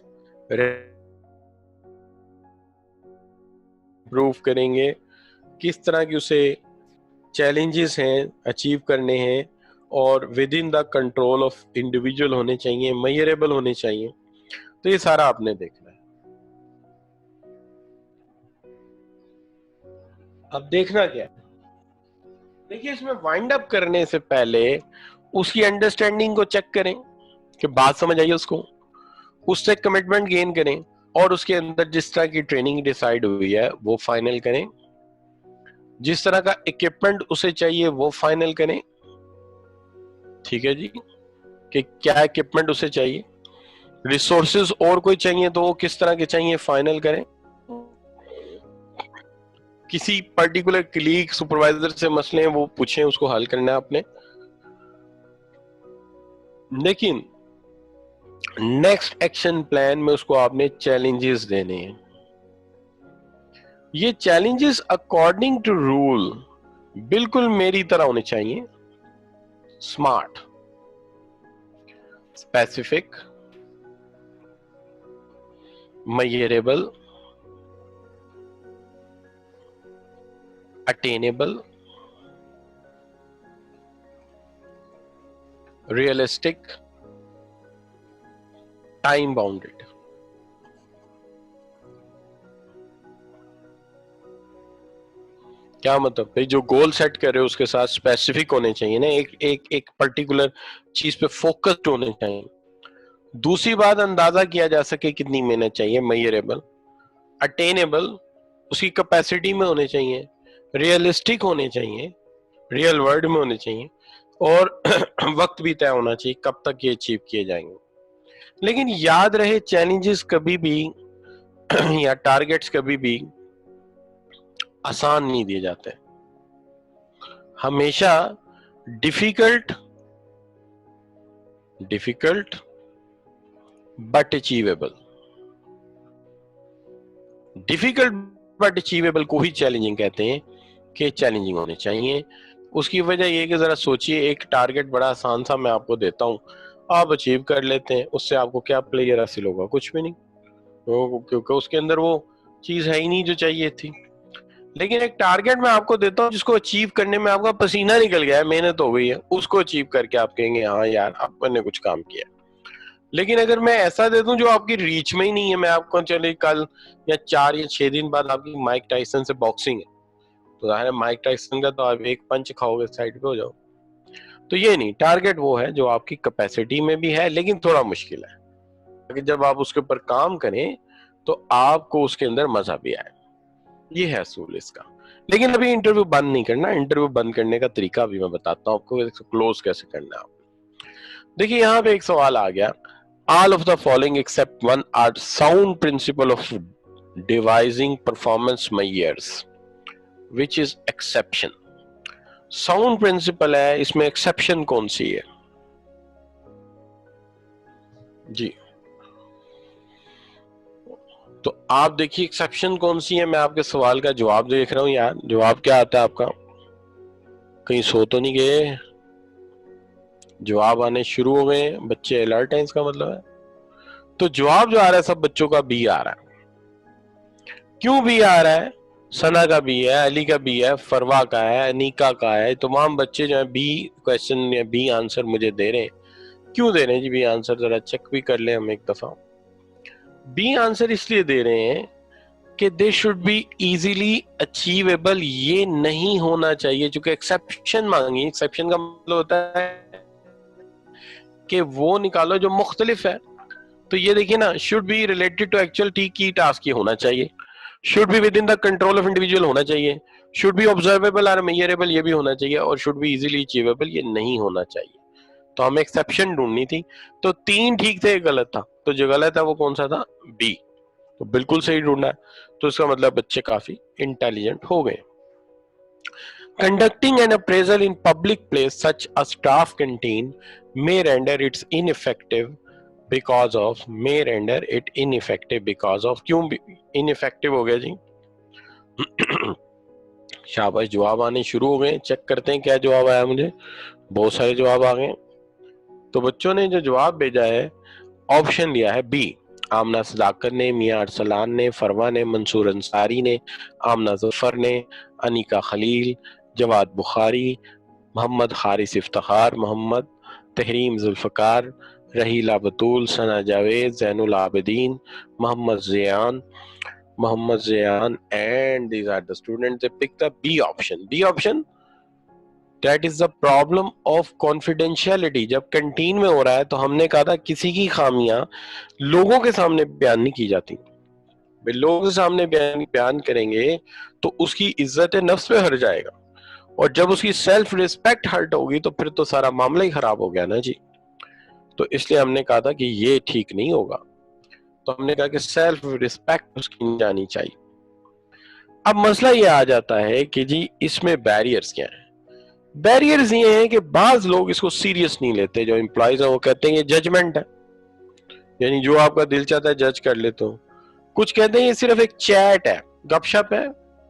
امپروو کریں گے کس طرح کی اسے چیلنجز ہیں اچیو کرنے ہیں، اور with in the control of individual ہونے چاہیے، میئریبل ہونے چاہیے. تو یہ سارا آپ نے دیکھنا ہے. اب دیکھنا کیا ہے، دیکھیے اس میں وائنڈ اپ کرنے سے پہلے اس کی انڈرسٹینڈنگ کو چیک کریں کہ بات سمجھ آئی اس کو، اس سے کمٹمنٹ گین کریں، اور اس کے اندر جس طرح کی ٹریننگ ڈیسائیڈ ہوئی ہے وہ فائنل کریں. جس طرح کا اکوپمنٹ اسے چاہیے وہ فائنل کریں. ٹھیک ہے جی، کہ کیا اکوپمنٹ اسے چاہیے، ریسورسز اور کوئی چاہیے تو وہ کس طرح کے چاہیے فائنل کریں. کسی پرٹیکولر کلیگ سپروائزر سے مسئلے ہیں وہ پوچھیں، اس کو حل کرنا ہے آپ نے. لیکن نیکسٹ ایکشن پلان میں اس کو آپ نے چیلنجز دینے ہیں. یہ چیلنجز اکارڈنگ ٹو رول بالکل میری طرح ہونے چاہیے. SMART, specific, measurable, attainable, realistic, time bounded. کیا مطلب بھائی، جو گول سیٹ کر رہے ہو اس کے ساتھ اسپیسیفک ہونے چاہیے نا، ایک پرٹیکولر چیز پہ فوکسڈ ہونے چاہیے. دوسری بات، اندازہ کیا جا سکے کتنی محنت چاہیے، میئریبل. اٹینیبل، اس کی کیپیسٹی میں ہونے چاہیے. ریئلسٹک ہونے چاہیے، ریئل ورلڈ میں ہونے چاہیے. اور وقت بھی طے ہونا چاہیے کب تک یہ اچیو کیے جائیں گے. لیکن یاد رہے چیلنجز کبھی بھی یا ٹارگیٹس کبھی بھی آسان نہیں دیے جاتے. ہمیشہ difficult but achievable, difficult but achievable کو ہی چیلنجنگ کہتے ہیں کہ چیلنجنگ ہونے چاہیے. اس کی وجہ یہ کہ ذرا سوچئے، ایک ٹارگیٹ بڑا آسان سا میں آپ کو دیتا ہوں، آپ اچیو کر لیتے ہیں، اس سے آپ کو کیا پلیئر حاصل ہوگا؟ کچھ بھی نہیں، کیونکہ اس کے اندر وہ چیز ہے ہی نہیں جو چاہیے تھی. لیکن ایک ٹارگیٹ میں آپ کو دیتا ہوں جس کو اچیو کرنے میں آپ کا پسینہ نکل گیا ہے، محنت ہو گئی ہے، اس کو اچیو کر کے آپ کہیں گے ہاں یار آپ نے کچھ کام کیا. لیکن اگر میں ایسا دے دوں جو آپ کی ریچ میں ہی نہیں ہے، میں آپ کو چلے کل یا 4 یا 6 دن بعد آپ کی مائک ٹائسن سے باکسنگ ہے، تو ظاہر ہے مائک ٹائسن کا تو آپ ایک پنچ کھاؤ گے سائڈ پہ ہو جاؤ. تو یہ نہیں، ٹارگیٹ وہ ہے جو آپ کی کیپیسٹی میں بھی ہے لیکن تھوڑا مشکل ہے، کہ جب آپ اس کے اوپر کام کریں تو آپ کو اس کے اندر مزہ بھی آئے. یہ ہے اصول اس کا. لیکن ابھی انٹرویو بند نہیں کرنا. انٹرویو بند کرنے کا طریقہ بھی میں بتاتا ہوں آپ کو، کلوز کیسے کرنا ہے. آپ دیکھیے یہاں پہ ایک سوال آ گیا، all of the following except one are sound principle of devising performance measures which is exception. sound principle ہے، اس میں exception کون سی ہے جی؟ تو آپ دیکھیے ایکسیپشن کون سی ہے. میں آپ کے سوال کا جواب دیکھ رہا ہوں یار، جواب کیا آتا ہے آپ کا؟ کہیں سو تو نہیں گئے؟ جواب آنے شروع ہو گئے، بچے الرٹ ہیں اس کا مطلب ہے. تو جواب جو آ رہا ہے سب بچوں کا بی آ رہا ہے. کیوں بی آ رہا ہے؟ سنا کا بی ہے, علی کا بی ہے, فروا کا ہے, انیکا کا ہے, تمام بچے جو ہیں بی کوشچن یا بی آنسر مجھے دے رہے ہیں. کیوں دے رہے ہیں جی بی آنسر؟ ذرا چیک بھی کر لیں ہم ایک دفعہ. بی آنسر اس لیے دے رہے ہیں کہ they should be easily achievable, یہ نہیں ہونا چاہیے, چونکہ ایکسیپشن مانگی. ایکسیپشن کا مطلب ہوتا ہے کہ وہ نکالو جو مختلف ہے. تو یہ دیکھیے نا, should be related to actual key task, یہ ہونا چاہیے. Should be within the control of individual ہونا چاہیے. شوڈ بی آبزرویبل اور میئریبل, یہ بھی ہونا چاہیے. اور شوڈ بی ایزیلی اچیویبل, یہ نہیں ہونا چاہیے. تو ہمیں ایکسیپشن ڈھونڈنی تھی. تو 3 ٹھیک تھے, ایک غلط تھا. تو جو غلط ہے وہ کون سا تھا؟ بی. تو بالکل صحیح ڈھونڈا ہے. تو اس کا مطلب بچے کافی انٹیلیجنٹ ہو گئے. Conducting an appraisal in public place such as staff canteen may render it ineffective because of کیوں ineffective ہو گیا جی؟ شاباش, جواب آنے شروع ہو گئے. چیک کرتے ہیں کیا جواب آیا مجھے. بہت سارے جواب آ گئے. تو بچوں نے جو جواب بھیجا ہے, آپشن لیا ہے بی. آمنہ صداقت نے, میاں ارسلان نے, فروا نے, منصور انصاری نے, آمنہ ظفر نے, انیکا خلیل, جواد بخاری, محمد Haris Iftikhar, Muhammad Tehreem Zulfiqar, Raheela Batool, Sana Javed, Zain al-Abideen, Muhammad Zayan, and these are the students. They picked the B option. B option, that is the problem of confidentiality. جب کنٹین میں ہو رہا ہے تو ہم نے کہا تھا کسی کی خامیاں لوگوں کے سامنے بیان نہیں کی جاتی. لوگوں کے سامنے بیان کریں گے تو اس کی عزت نفس پہ ہر جائے گا, اور جب اس کی سیلف ریسپیکٹ ہرٹ ہوگی تو پھر تو سارا معاملہ ہی خراب ہو گیا نا جی. تو اس لیے ہم نے کہا تھا کہ یہ ٹھیک نہیں ہوگا. تو ہم نے کہا کہ سیلف ریسپیکٹ اس کی جانی چاہیے. اب مسئلہ یہ آ جاتا ہے کہ جی اس میں بیریئرز کیا ہیں. بیریئرز یہ ہیں کہ بعض لوگ اس کو سیریس نہیں لیتے. جو امپلائیز ہیں وہ کہتے ہیں یہ ججمنٹ ہے, یعنی جو آپ کا دل چاہتا ہے جج کر لیتے ہو. کچھ کہتے ہیں یہ صرف ایک چیٹ ہے, گپ شپ ہے,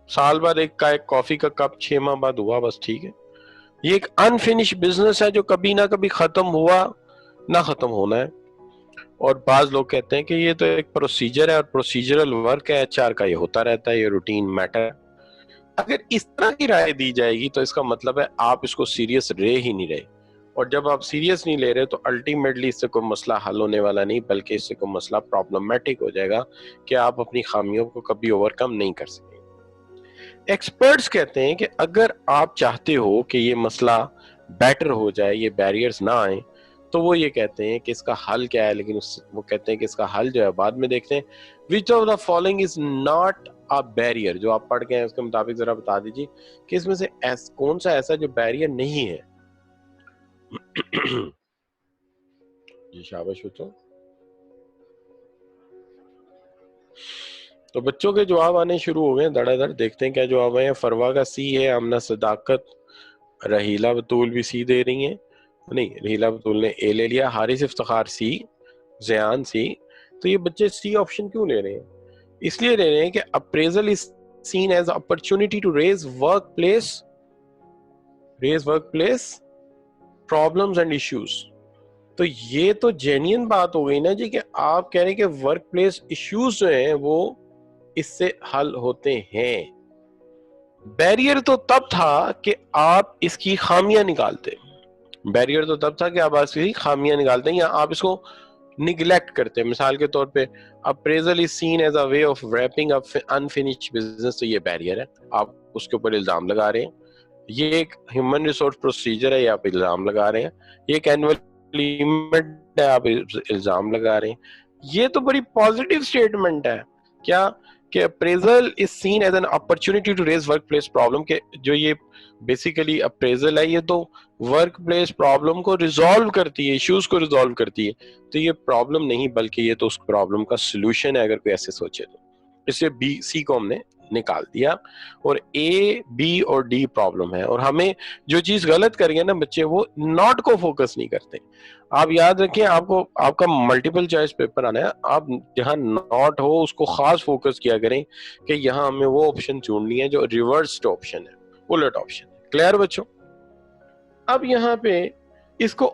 سال بعد ایک کافی کا کپ 6 ماہ بعد ہوا, بس ٹھیک ہے. یہ ایک انفنش بزنس ہے جو کبھی نہ کبھی ختم ہوا نہ ختم ہونا ہے. اور بعض لوگ کہتے ہیں کہ یہ تو ایک پروسیجر ہے اور پروسیجرل ورک ہے, HR کا یہ ہوتا رہتا ہے, یہ روٹین میٹر ہے. اگر اس طرح کی رائے دی جائے گی تو اس کا مطلب ہے آپ اس کو سیریس رہے ہی نہیں رہے, اور جب آپ سیریس نہیں لے رہے تو الٹیمیٹلی اس سے کوئی مسئلہ حل ہونے والا نہیں, بلکہ اس سے کوئی مسئلہ پرابلمٹک ہو جائے گا کہ آپ اپنی خامیوں کو کبھی اوورکم نہیں کر سکیں. ایکسپرٹس کہتے ہیں کہ اگر آپ چاہتے ہو کہ یہ مسئلہ بیٹر ہو جائے, یہ بیریئرز نہ آئیں, تو وہ یہ کہتے ہیں کہ اس کا حل کیا ہے. لیکن وہ کہتے ہیں کہ اس کا حل جو ہے بعد میں دیکھتے ہیں. which of the following is not a barrier, جو آپ پڑھ کے ہیں اس کے مطابق ذرا بتا دیجیے کہ اس میں سے کون سا ایسا جو بیریئر نہیں ہے. جی شاباش بچوں. تو بچوں کے جواب آنے شروع ہو گئے دڑا دڑ. دیکھتے ہیں کیا جواب آئے ہیں. فروا کا سی ہے, آمنہ صداقت, رحیلہ بطول بھی سی دے رہی ہیں, نہیں رحیلہ بطول نے اے لے لیا, حارث افتخار سی, زیان سی. تو یہ بچے سی آپشن کیوں لے رہے ہیں؟ اس لیے لے رہے ہیں کہ appraisal is seen as opportunity to raise workplace problems and issues. تو یہ تو جینین بات ہو گئی نا جی کہ آپ کہہ رہے ہیں کہ ورک پلیس ایشوز جو ہیں وہ اس سے حل ہوتے ہیں. بیریئر تو تب تھا کہ آپ اس کی خامیاں نکالتے, بیریئر تو تب تھا کہ آپ اس کی خامیاں نکالتے ہیں یا آپ اس کو نگلیکٹ کرتے ہیں. مثال کے طور پہ appraisal is seen as a way of wrapping up unfinished business, تو یہ بیریئر ہے, آپ اس کے اوپر الزام لگا رہے ہیں. یہ ایک ہیومن ریسورس پروسیجر ہے, یہ آپ الزام لگا رہے ہیں. یہ ایک اینوئل لیمٹ ہے, آپ الزام لگا رہے ہیں. یہ تو بڑی پازیٹیو سٹیٹمنٹ ہے کیا کہ appraisal is seen as an opportunity to raise workplace problem, کہ جو یہ بیسیکلی اپریزل ہے یہ تو ورک پلیس پرابلم کو ریزالو کرتی ہے, ایشوز کو ریزالو کرتی ہے. تو یہ پرابلم نہیں بلکہ یہ تو اس پرابلم کا سولوشن ہے اگر کوئی ایسے سوچے تو. اس سے بی سی کو ہم نے نکال دیا, اور اے بی اور ڈی پرابلم ہے. اور ہمیں جو چیز غلط کر گئے نا بچے, وہ ناٹ کو فوکس نہیں کرتے. آپ یاد رکھیں, آپ کا ملٹیپل چوائس پیپر آنا ہے, آپ جہاں ناٹ ہو اس کو خاص فوکس کیا کریں کہ یہاں ہمیں وہ آپشن چننی ہے جو ریورسڈ آپشن ہے, الٹ آپشن ہے. کلیئر بچوں؟ اب یہاں پہ اس کو